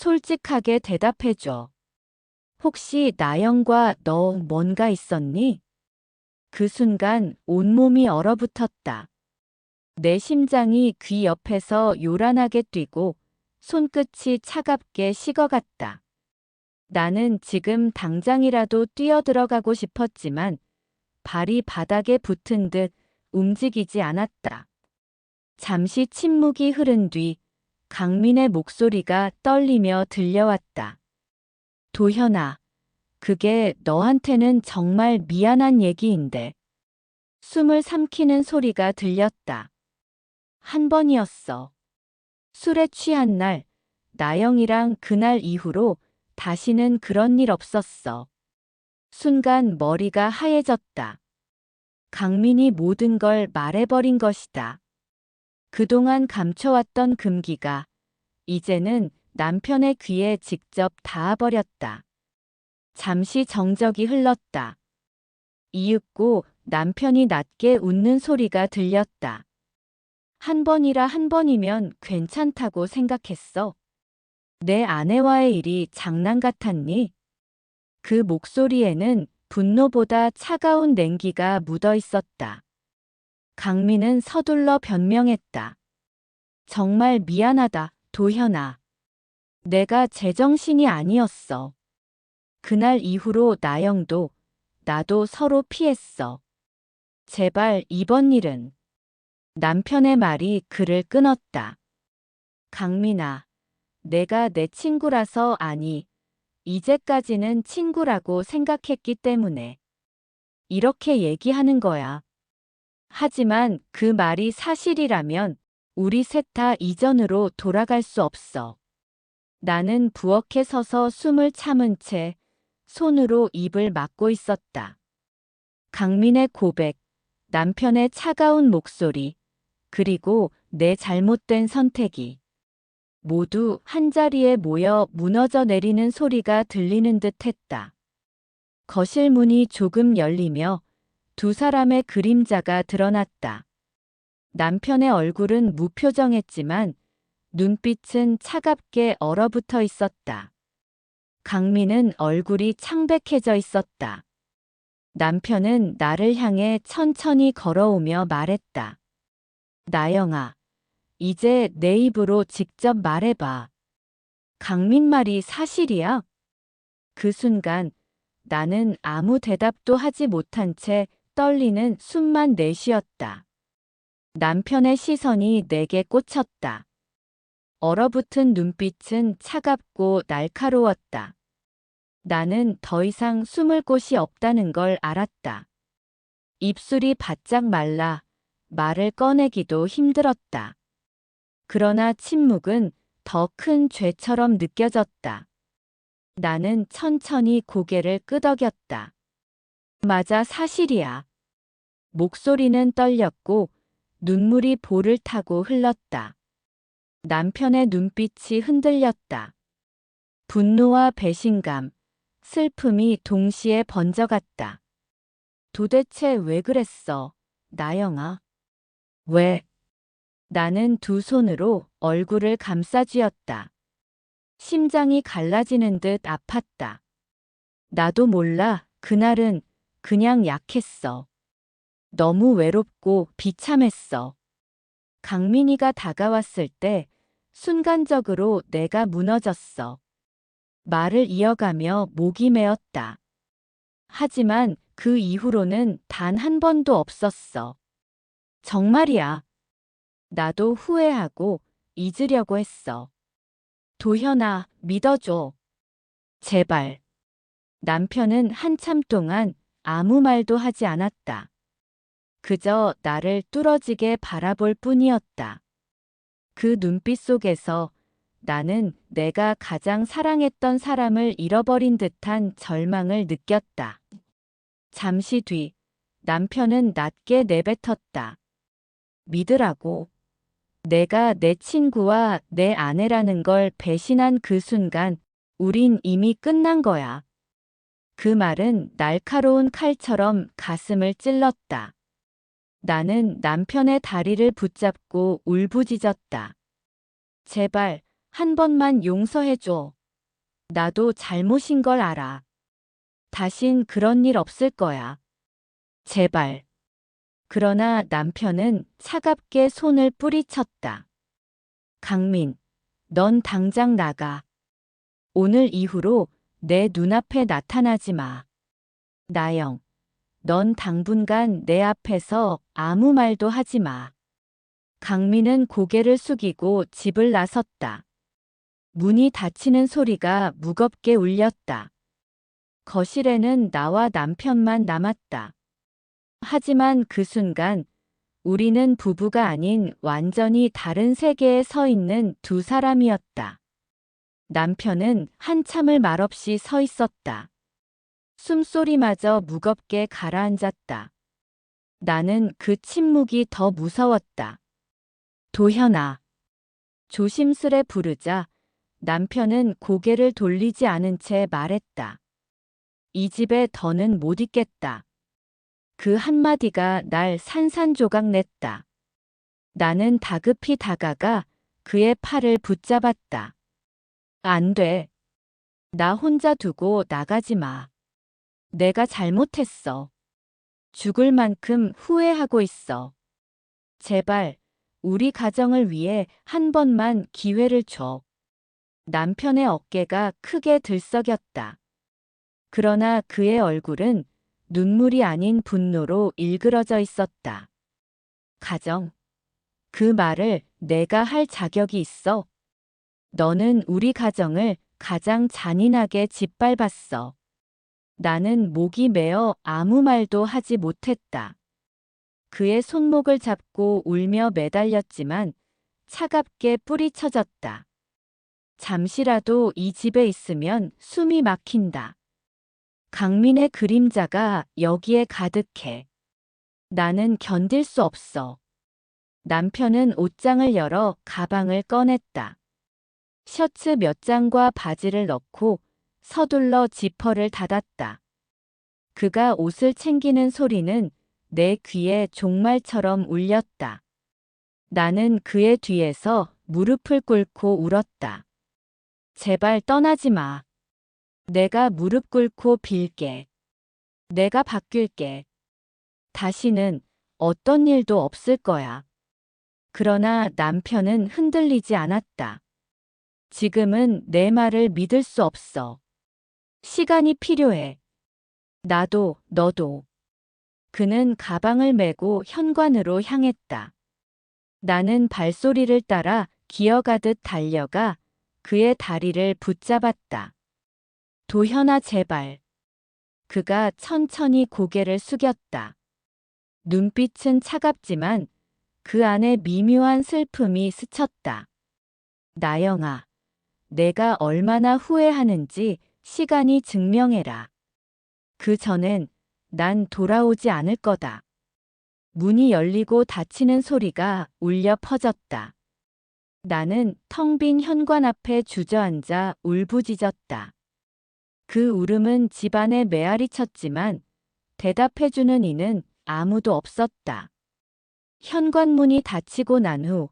솔직하게 대답해줘. 혹시 나영과 너 뭔가 있었니? 그 순간 온몸이 얼어붙었다. 내 심장이 귀 옆에서 요란하게 뛰고 손끝이 차갑게 식어갔다. 나는 지금 당장이라도 뛰어들어가고 싶었지만 발이 바닥에 붙은 듯 움직이지 않았다. 잠시 침묵이 흐른 뒤 강민의 목소리가 떨리며 들려왔다. 도현아, 그게 너한테는 정말 미안한 얘기인데. 숨을 삼키는 소리가 들렸다. 한 번이었어. 술에 취한 날, 나영이랑 그날 이후로 다시는 그런 일 없었어. 순간 머리가 하얘졌다. 강민이 모든 걸 말해버린 것이다. 그동안 감춰왔던 금기가 이제는 남편의 귀에 직접 닿아버렸다. 잠시 정적이 흘렀다. 이윽고 남편이 낮게 웃는 소리가 들렸다. 한 번이라 한 번이면 괜찮다고 생각했어. 내 아내와의 일이 장난 같았니? 그 목소리에는 분노보다 차가운 냉기가 묻어 있었다. 강민은 서둘러 변명했다. 정말 미안하다, 도현아. 내가 제정신이 아니었어. 그날 이후로 나영도 나도 서로 피했어. 제발 이번 일은. 남편의 말이 그를 끊었다. 강민아, 내가 내 친구라서 아니, 이제까지는 친구라고 생각했기 때문에 이렇게 얘기하는 거야. 하지만 그 말이 사실이라면 우리 셋 다 이전으로 돌아갈 수 없어. 나는 부엌에 서서 숨을 참은 채 손으로 입을 막고 있었다. 강민의 고백, 남편의 차가운 목소리, 그리고 내 잘못된 선택이 모두 한자리에 모여 무너져 내리는 소리가 들리는 듯 했다. 거실 문이 조금 열리며 두 사람의 그림자가 드러났다. 남편의 얼굴은 무표정했지만 눈빛은 차갑게 얼어붙어 있었다. 강민은 얼굴이 창백해져 있었다. 남편은 나를 향해 천천히 걸어오며 말했다. 나영아, 이제 내 입으로 직접 말해봐. 강민 말이 사실이야? 그 순간 나는 아무 대답도 하지 못한 채 떨리는 숨만 내쉬었다. 남편의 시선이 내게 꽂혔다. 얼어붙은 눈빛은 차갑고 날카로웠다. 나는 더 이상 숨을 곳이 없다는 걸 알았다. 입술이 바짝 말라 말을 꺼내기도 힘들었다. 그러나 침묵은 더 큰 죄처럼 느껴졌다. 나는 천천히 고개를 끄덕였다. 맞아, 사실이야. 목소리는 떨렸고 눈물이 볼을 타고 흘렀다. 남편의 눈빛이 흔들렸다. 분노와 배신감, 슬픔이 동시에 번져갔다. 도대체 왜 그랬어, 나영아? 왜? 나는 두 손으로 얼굴을 감싸쥐었다. 심장이 갈라지는 듯 아팠다. 나도 몰라, 그날은 그냥 약했어. 너무 외롭고 비참했어. 강민이가 다가왔을 때 순간적으로 내가 무너졌어. 말을 이어가며 목이 메었다. 하지만 그 이후로는 단 한 번도 없었어. 정말이야. 나도 후회하고 잊으려고 했어. 도현아, 믿어줘. 제발. 남편은 한참 동안 아무 말도 하지 않았다. 그저 나를 뚫어지게 바라볼 뿐이었다. 그 눈빛 속에서 나는 내가 가장 사랑했던 사람을 잃어버린 듯한 절망을 느꼈다. 잠시 뒤 남편은 낮게 내뱉었다. 믿으라고. 내가 내 친구와 내 아내라는 걸 배신한 그 순간 우린 이미 끝난 거야. 그 말은 날카로운 칼처럼 가슴을 찔렀다. 나는 남편의 다리를 붙잡고 울부짖었다. 제발 한 번만 용서해줘. 나도 잘못인 걸 알아. 다신 그런 일 없을 거야. 제발. 그러나 남편은 차갑게 손을 뿌리쳤다. 강민, 넌 당장 나가. 오늘 이후로 내 눈앞에 나타나지 마. 나영, 넌 당분간 내 앞에서 아무 말도 하지 마. 강민은 고개를 숙이고 집을 나섰다. 문이 닫히는 소리가 무겁게 울렸다. 거실에는 나와 남편만 남았다. 하지만 그 순간 우리는 부부가 아닌 완전히 다른 세계에 서 있는 두 사람이었다. 남편은 한참을 말없이 서 있었다. 숨소리마저 무겁게 가라앉았다. 나는 그 침묵이 더 무서웠다. 도현아. 조심스레 부르자 남편은 고개를 돌리지 않은 채 말했다. 이 집에 더는 못 있겠다. 그 한마디가 날 산산조각 냈다. 나는 다급히 다가가 그의 팔을 붙잡았다. 안 돼. 나 혼자 두고 나가지 마. 내가 잘못했어. 죽을 만큼 후회하고 있어. 제발, 우리 가정을 위해 한 번만 기회를 줘. 남편의 어깨가 크게 들썩였다. 그러나 그의 얼굴은 눈물이 아닌 분노로 일그러져 있었다. 가정. 그 말을 내가 할 자격이 있어. 너는 우리 가정을 가장 잔인하게 짓밟았어. 나는 목이 메어 아무 말도 하지 못했다. 그의 손목을 잡고 울며 매달렸지만 차갑게 뿌리쳐졌다. 잠시라도 이 집에 있으면 숨이 막힌다. 강민의 그림자가 여기에 가득해. 나는 견딜 수 없어. 남편은 옷장을 열어 가방을 꺼냈다. 셔츠 몇 장과 바지를 넣고 서둘러 지퍼를 닫았다. 그가 옷을 챙기는 소리는 내 귀에 종말처럼 울렸다. 나는 그의 뒤에서 무릎을 꿇고 울었다. 제발 떠나지 마. 내가 무릎 꿇고 빌게. 내가 바뀔게. 다시는 어떤 일도 없을 거야. 그러나 남편은 흔들리지 않았다. 지금은 내 말을 믿을 수 없어. 시간이 필요해. 나도, 너도. 그는 가방을 메고 현관으로 향했다. 나는 발소리를 따라 기어가듯 달려가 그의 다리를 붙잡았다. 도현아, 제발. 그가 천천히 고개를 숙였다. 눈빛은 차갑지만 그 안에 미묘한 슬픔이 스쳤다. 나영아, 내가 얼마나 후회하는지 시간이 증명해라. 그 전엔 난 돌아오지 않을 거다. 문이 열리고 닫히는 소리가 울려 퍼졌다. 나는 텅 빈 현관 앞에 주저앉아 울부짖었다. 그 울음은 집안에 메아리 쳤지만 대답해주는 이는 아무도 없었다. 현관문이 닫히고 난 후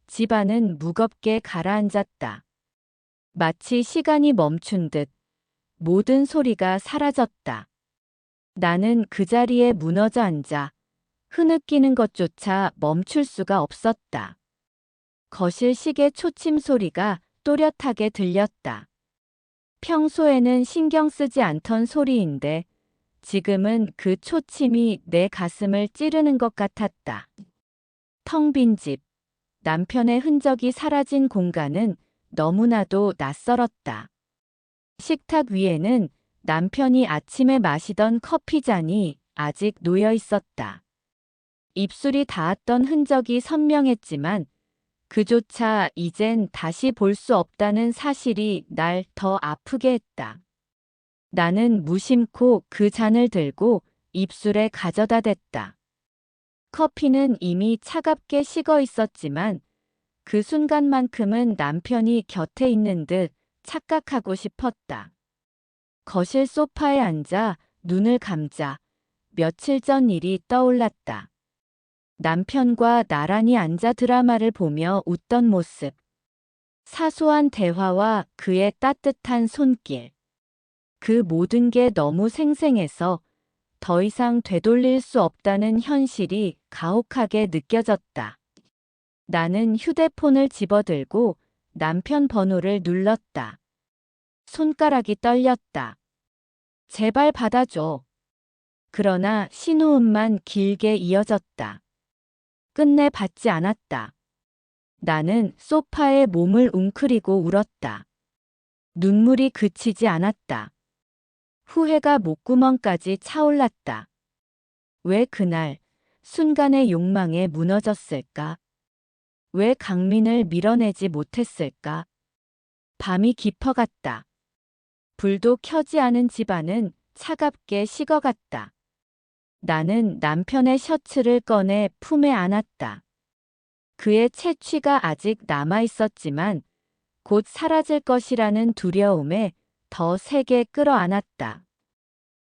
집안은 무겁게 가라앉았다. 마치 시간이 멈춘 듯 모든 소리가 사라졌다. 나는 그 자리에 무너져 앉아 흐느끼는 것조차 멈출 수가 없었다. 거실 시계 초침 소리가 또렷하게 들렸다. 평소에는 신경 쓰지 않던 소리인데 지금은 그 초침이 내 가슴을 찌르는 것 같았다. 텅 빈 집, 남편의 흔적이 사라진 공간은 너무나도 낯설었다. 식탁 위에는 남편이 아침에 마시던 커피잔이 아직 놓여 있었다. 입술이 닿았던 흔적이 선명했지만 그조차 이젠 다시 볼 수 없다는 사실이 날 더 아프게 했다. 나는 무심코 그 잔을 들고 입술에 가져다 댔다. 커피는 이미 차갑게 식어 있었지만 그 순간만큼은 남편이 곁에 있는 듯 착각하고 싶었다. 거실 소파에 앉아 눈을 감자 며칠 전 일이 떠올랐다. 남편과 나란히 앉아 드라마를 보며 웃던 모습. 사소한 대화와 그의 따뜻한 손길. 그 모든 게 너무 생생해서 더 이상 되돌릴 수 없다는 현실이 가혹하게 느껴졌다. 나는 휴대폰을 집어들고 남편 번호를 눌렀다. 손가락이 떨렸다. 제발 받아줘. 그러나 신호음만 길게 이어졌다. 끝내 받지 않았다. 나는 소파에 몸을 웅크리고 울었다. 눈물이 그치지 않았다. 후회가 목구멍까지 차올랐다. 왜 그날 순간의 욕망에 무너졌을까? 왜 강민을 밀어내지 못했을까? 밤이 깊어갔다. 불도 켜지 않은 집안은 차갑게 식어갔다. 나는 남편의 셔츠를 꺼내 품에 안았다. 그의 채취가 아직 남아있었지만 곧 사라질 것이라는 두려움에 더 세게 끌어안았다.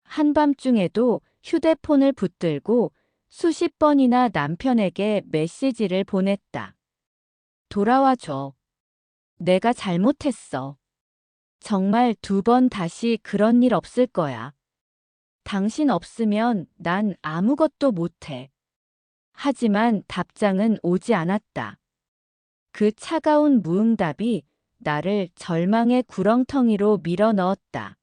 한밤중에도 휴대폰을 붙들고 수십 번이나 남편에게 메시지를 보냈다. 돌아와줘. 내가 잘못했어. 정말 2번 다시 그런 일 없을 거야. 당신 없으면 난 아무것도 못해. 하지만 답장은 오지 않았다. 그 차가운 무응답이 나를 절망의 구렁텅이로 밀어 넣었다.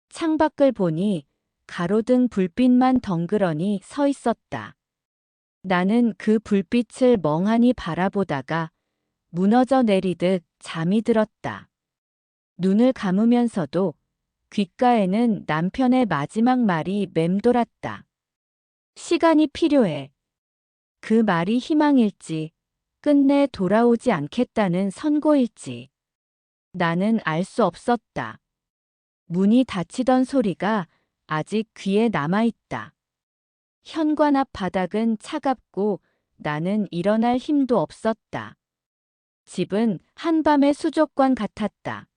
창밖을 보니 가로등 불빛만 덩그러니 서 있었다. 나는 그 불빛을 멍하니 바라보다가 무너져 내리듯 잠이 들었다. 눈을 감으면서도 귓가에는 남편의 마지막 말이 맴돌았다. 시간이 필요해. 그 말이 희망일지, 끝내 돌아오지 않겠다는 선고일지. 나는 알 수 없었다. 문이 닫히던 소리가 아직 귀에 남아있다. 현관 앞 바닥은 차갑고 나는 일어날 힘도 없었다. 집은 한밤의 수족관 같았다.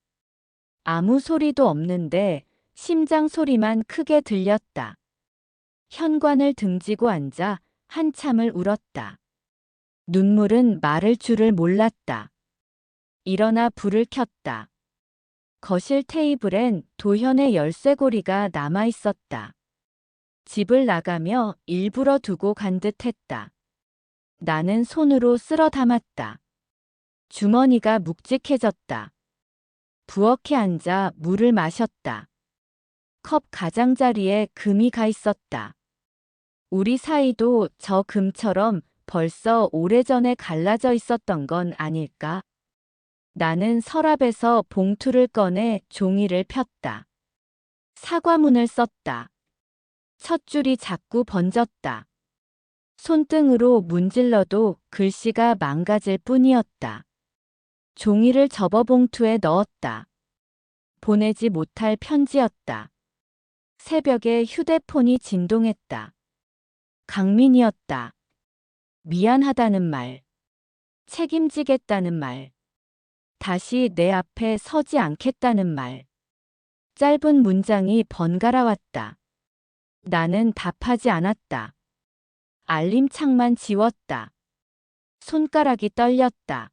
아무 소리도 없는데 심장 소리만 크게 들렸다. 현관을 등지고 앉아 한참을 울었다. 눈물은 마를 줄을 몰랐다. 일어나 불을 켰다. 거실 테이블엔 도현의 열쇠고리가 남아있었다. 집을 나가며 일부러 두고 간 듯했다. 나는 손으로 쓸어 담았다. 주머니가 묵직해졌다. 부엌에 앉아 물을 마셨다. 컵 가장자리에 금이 가 있었다. 우리 사이도 저 금처럼 벌써 오래전에 갈라져 있었던 건 아닐까? 나는 서랍에서 봉투를 꺼내 종이를 폈다. 사과문을 썼다. 첫 줄이 자꾸 번졌다. 손등으로 문질러도 글씨가 망가질 뿐이었다. 종이를 접어 봉투에 넣었다. 보내지 못할 편지였다. 새벽에 휴대폰이 진동했다. 강민이었다. 미안하다는 말. 책임지겠다는 말. 다시 내 앞에 서지 않겠다는 말. 짧은 문장이 번갈아 왔다. 나는 답하지 않았다. 알림창만 지웠다. 손가락이 떨렸다.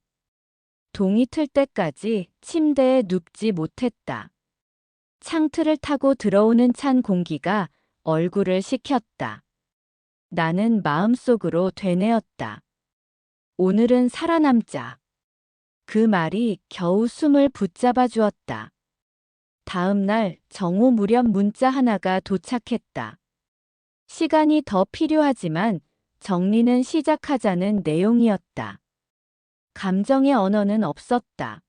동이 틀 때까지 침대에 눕지 못했다. 창틀을 타고 들어오는 찬 공기가 얼굴을 식혔다. 나는 마음속으로 되뇌었다. 오늘은 살아남자. 그 말이 겨우 숨을 붙잡아 주었다. 다음 날 정오 무렵 문자 하나가 도착했다. 시간이 더 필요하지만 정리는 시작하자는 내용이었다. 감정의 언어는 없었다.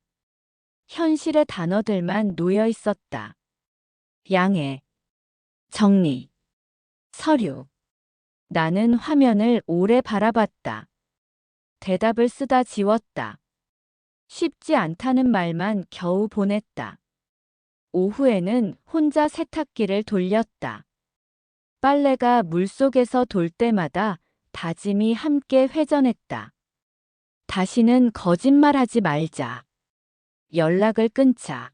현실의 단어들만 놓여 있었다. 양해, 정리, 서류. 나는 화면을 오래 바라봤다. 대답을 쓰다 지웠다. 쉽지 않다는 말만 겨우 보냈다. 오후에는 혼자 세탁기를 돌렸다. 빨래가 물속에서 돌 때마다 다짐이 함께 회전했다. 다시는 거짓말하지 말자. 연락을 끊자.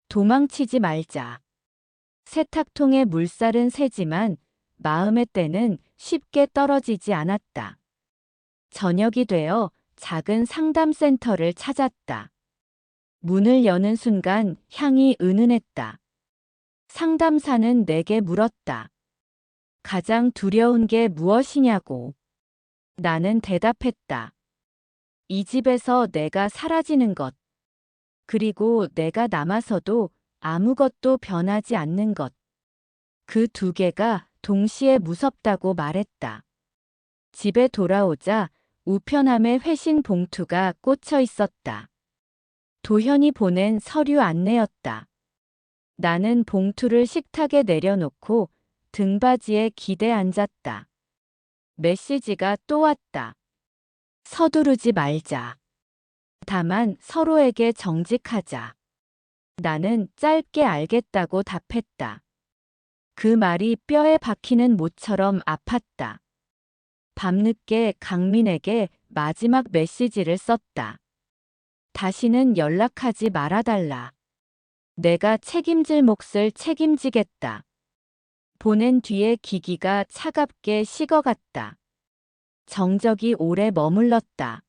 도망치지 말자. 세탁통에 물살은 새지만 마음의 때는 쉽게 떨어지지 않았다. 저녁이 되어 작은 상담센터를 찾았다. 문을 여는 순간 향이 은은했다. 상담사는 내게 물었다. 가장 두려운 게 무엇이냐고. 나는 대답했다. 이 집에서 내가 사라지는 것. 그리고 내가 남아서도 아무것도 변하지 않는 것. 그 두 개가 동시에 무섭다고 말했다. 집에 돌아오자 우편함에 회신 봉투가 꽂혀 있었다. 도현이 보낸 서류 안내였다. 나는 봉투를 식탁에 내려놓고 등받이에 기대 앉았다. 메시지가 또 왔다. 서두르지 말자. 다만 서로에게 정직하자. 나는 짧게 알겠다고 답했다. 그 말이 뼈에 박히는 못처럼 아팠다. 밤늦게 강민에게 마지막 메시지를 썼다. 다시는 연락하지 말아달라. 내가 책임질 몫을 책임지겠다. 보낸 뒤에 기기가 차갑게 식어갔다. 정적이 오래 머물렀다.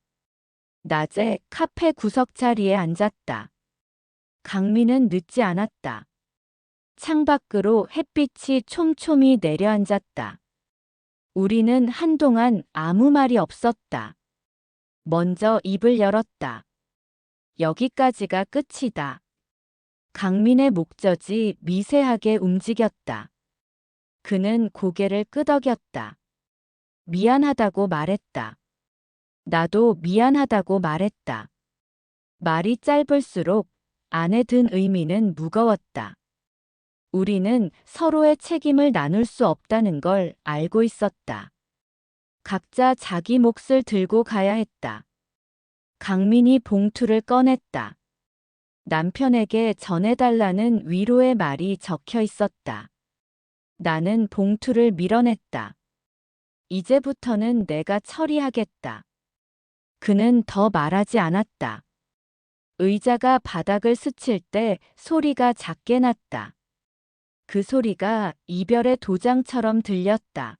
낮에 카페 구석 자리에 앉았다. 강민은 늦지 않았다. 창밖으로 햇빛이 촘촘히 내려앉았다. 우리는 한동안 아무 말이 없었다. 먼저 입을 열었다. 여기까지가 끝이다. 강민의 목젖이 미세하게 움직였다. 그는 고개를 끄덕였다. 미안하다고 말했다. 나도 미안하다고 말했다. 말이 짧을수록 안에 든 의미는 무거웠다. 우리는 서로의 책임을 나눌 수 없다는 걸 알고 있었다. 각자 자기 몫을 들고 가야 했다. 강민이 봉투를 꺼냈다. 남편에게 전해달라는 위로의 말이 적혀 있었다. 나는 봉투를 밀어냈다. 이제부터는 내가 처리하겠다. 그는 더 말하지 않았다. 의자가 바닥을 스칠 때 소리가 작게 났다. 그 소리가 이별의 도장처럼 들렸다.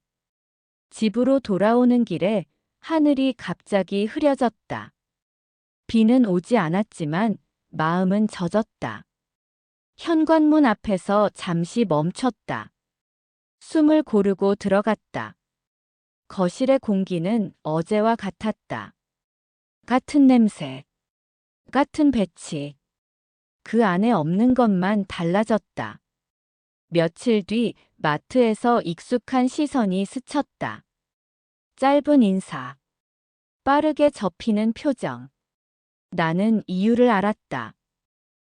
집으로 돌아오는 길에 하늘이 갑자기 흐려졌다. 비는 오지 않았지만 마음은 젖었다. 현관문 앞에서 잠시 멈췄다. 숨을 고르고 들어갔다. 거실의 공기는 어제와 같았다. 같은 냄새, 같은 배치. 그 안에 없는 것만 달라졌다. 며칠 뒤 마트에서 익숙한 시선이 스쳤다. 짧은 인사, 빠르게 접히는 표정. 나는 이유를 알았다.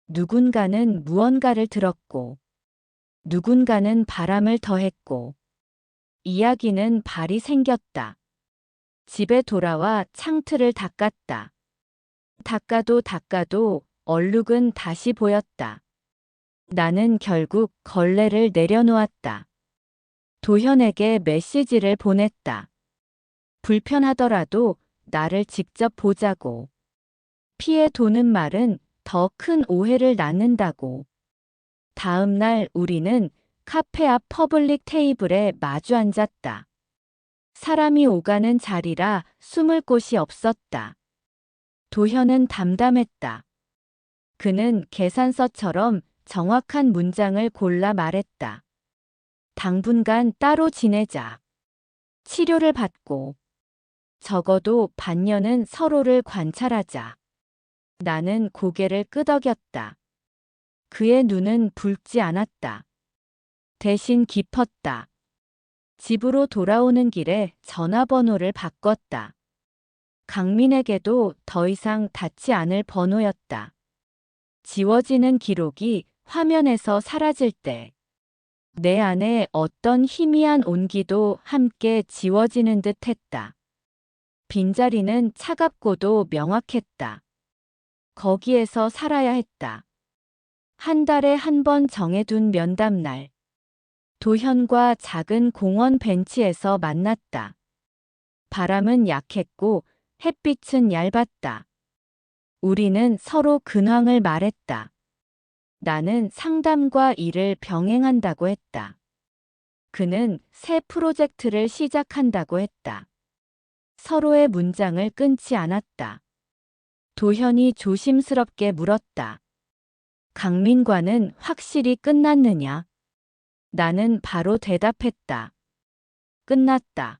누군가는 무언가를 들었고, 누군가는 바람을 더했고, 이야기는 발이 생겼다. 집에 돌아와 창틀을 닦았다. 닦아도 얼룩은 다시 보였다. 나는 결국 걸레를 내려놓았다. 도현에게 메시지를 보냈다. 불편하더라도 나를 직접 보자고. 피해 도는 말은 더 큰 오해를 낳는다고. 다음 날 우리는 카페 앞 퍼블릭 테이블에 마주 앉았다. 사람이 오가는 자리라 숨을 곳이 없었다. 도현은 담담했다. 그는 계산서처럼 정확한 문장을 골라 말했다. 당분간 따로 지내자. 치료를 받고. 적어도 반년은 서로를 관찰하자. 나는 고개를 끄덕였다. 그의 눈은 붉지 않았다. 대신 깊었다. 집으로 돌아오는 길에 전화번호를 바꿨다. 강민에게도 더 이상 닿지 않을 번호였다. 지워지는 기록이 화면에서 사라질 때 내 안에 어떤 희미한 온기도 함께 지워지는 듯 했다. 빈자리는 차갑고도 명확했다. 거기에서 살아야 했다. 한 달에 한 번 정해둔 면담날. 도현과 작은 공원 벤치에서 만났다. 바람은 약했고 햇빛은 얇았다. 우리는 서로 근황을 말했다. 나는 상담과 일을 병행한다고 했다. 그는 새 프로젝트를 시작한다고 했다. 서로의 문장을 끊지 않았다. 도현이 조심스럽게 물었다. 강민과는 확실히 끝났느냐? 나는 바로 대답했다. 끝났다.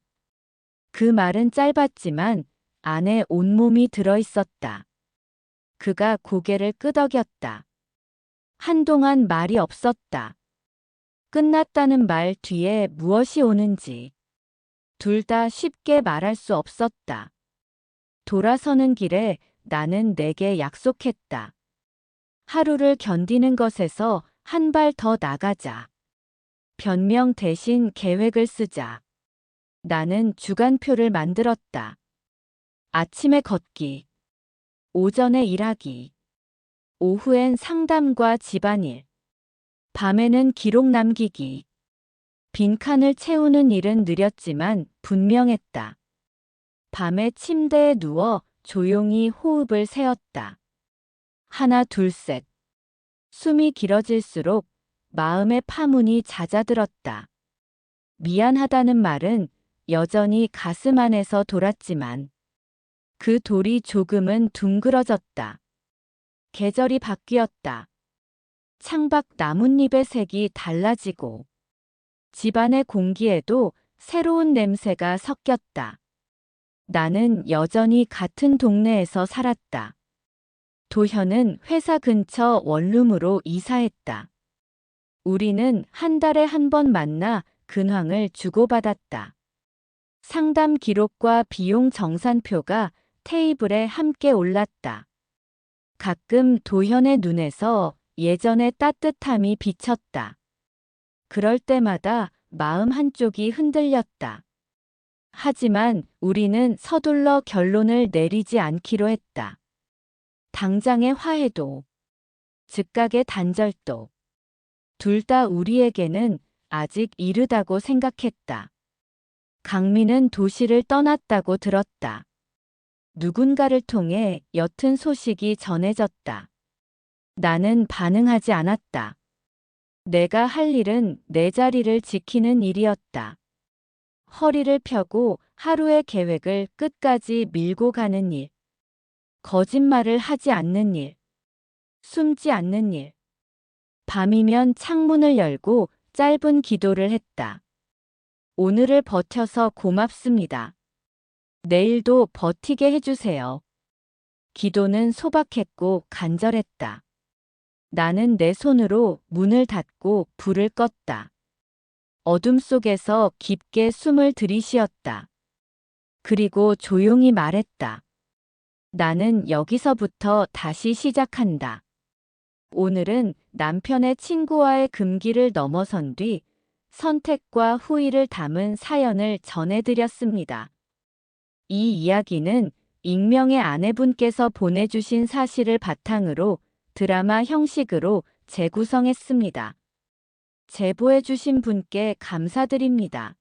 그 말은 짧았지만 안에 온몸이 들어있었다. 그가 고개를 끄덕였다. 한동안 말이 없었다. 끝났다는 말 뒤에 무엇이 오는지 둘 다 쉽게 말할 수 없었다. 돌아서는 길에 나는 내게 약속했다. 하루를 견디는 것에서 한 발 더 나가자. 변명 대신 계획을 쓰자. 나는 주간표를 만들었다. 아침에 걷기, 오전에 일하기, 오후엔 상담과 집안일, 밤에는 기록 남기기. 빈칸을 채우는 일은 느렸지만 분명했다. 밤에 침대에 누워 조용히 호흡을 세었다. 하나 둘 셋. 숨이 길어질수록 마음의 파문이 잦아들었다. 미안하다는 말은 여전히 가슴 안에서 돌았지만 그 돌이 조금은 둥그러졌다. 계절이 바뀌었다. 창밖 나뭇잎의 색이 달라지고 집안의 공기에도 새로운 냄새가 섞였다. 나는 여전히 같은 동네에서 살았다. 도현은 회사 근처 원룸으로 이사했다. 우리는 한 달에 한 번 만나 근황을 주고받았다. 상담 기록과 비용 정산표가 테이블에 함께 올랐다. 가끔 도현의 눈에서 예전의 따뜻함이 비쳤다. 그럴 때마다 마음 한쪽이 흔들렸다. 하지만 우리는 서둘러 결론을 내리지 않기로 했다. 당장의 화해도, 즉각의 단절도, 둘 다 우리에게는 아직 이르다고 생각했다. 강민은 도시를 떠났다고 들었다. 누군가를 통해 옅은 소식이 전해졌다. 나는 반응하지 않았다. 내가 할 일은 내 자리를 지키는 일이었다. 허리를 펴고 하루의 계획을 끝까지 밀고 가는 일. 거짓말을 하지 않는 일. 숨지 않는 일. 밤이면 창문을 열고 짧은 기도를 했다. 오늘을 버텨서 고맙습니다. 내일도 버티게 해주세요. 기도는 소박했고 간절했다. 나는 내 손으로 문을 닫고 불을 껐다. 어둠 속에서 깊게 숨을 들이쉬었다. 그리고 조용히 말했다. 나는 여기서부터 다시 시작한다. 오늘은 남편의 친구와의 금기를 넘어선 뒤 선택과 후회를 담은 사연을 전해드렸습니다. 이 이야기는 익명의 아내분께서 보내주신 사실을 바탕으로 드라마 형식으로 재구성했습니다. 제보해주신 분께 감사드립니다.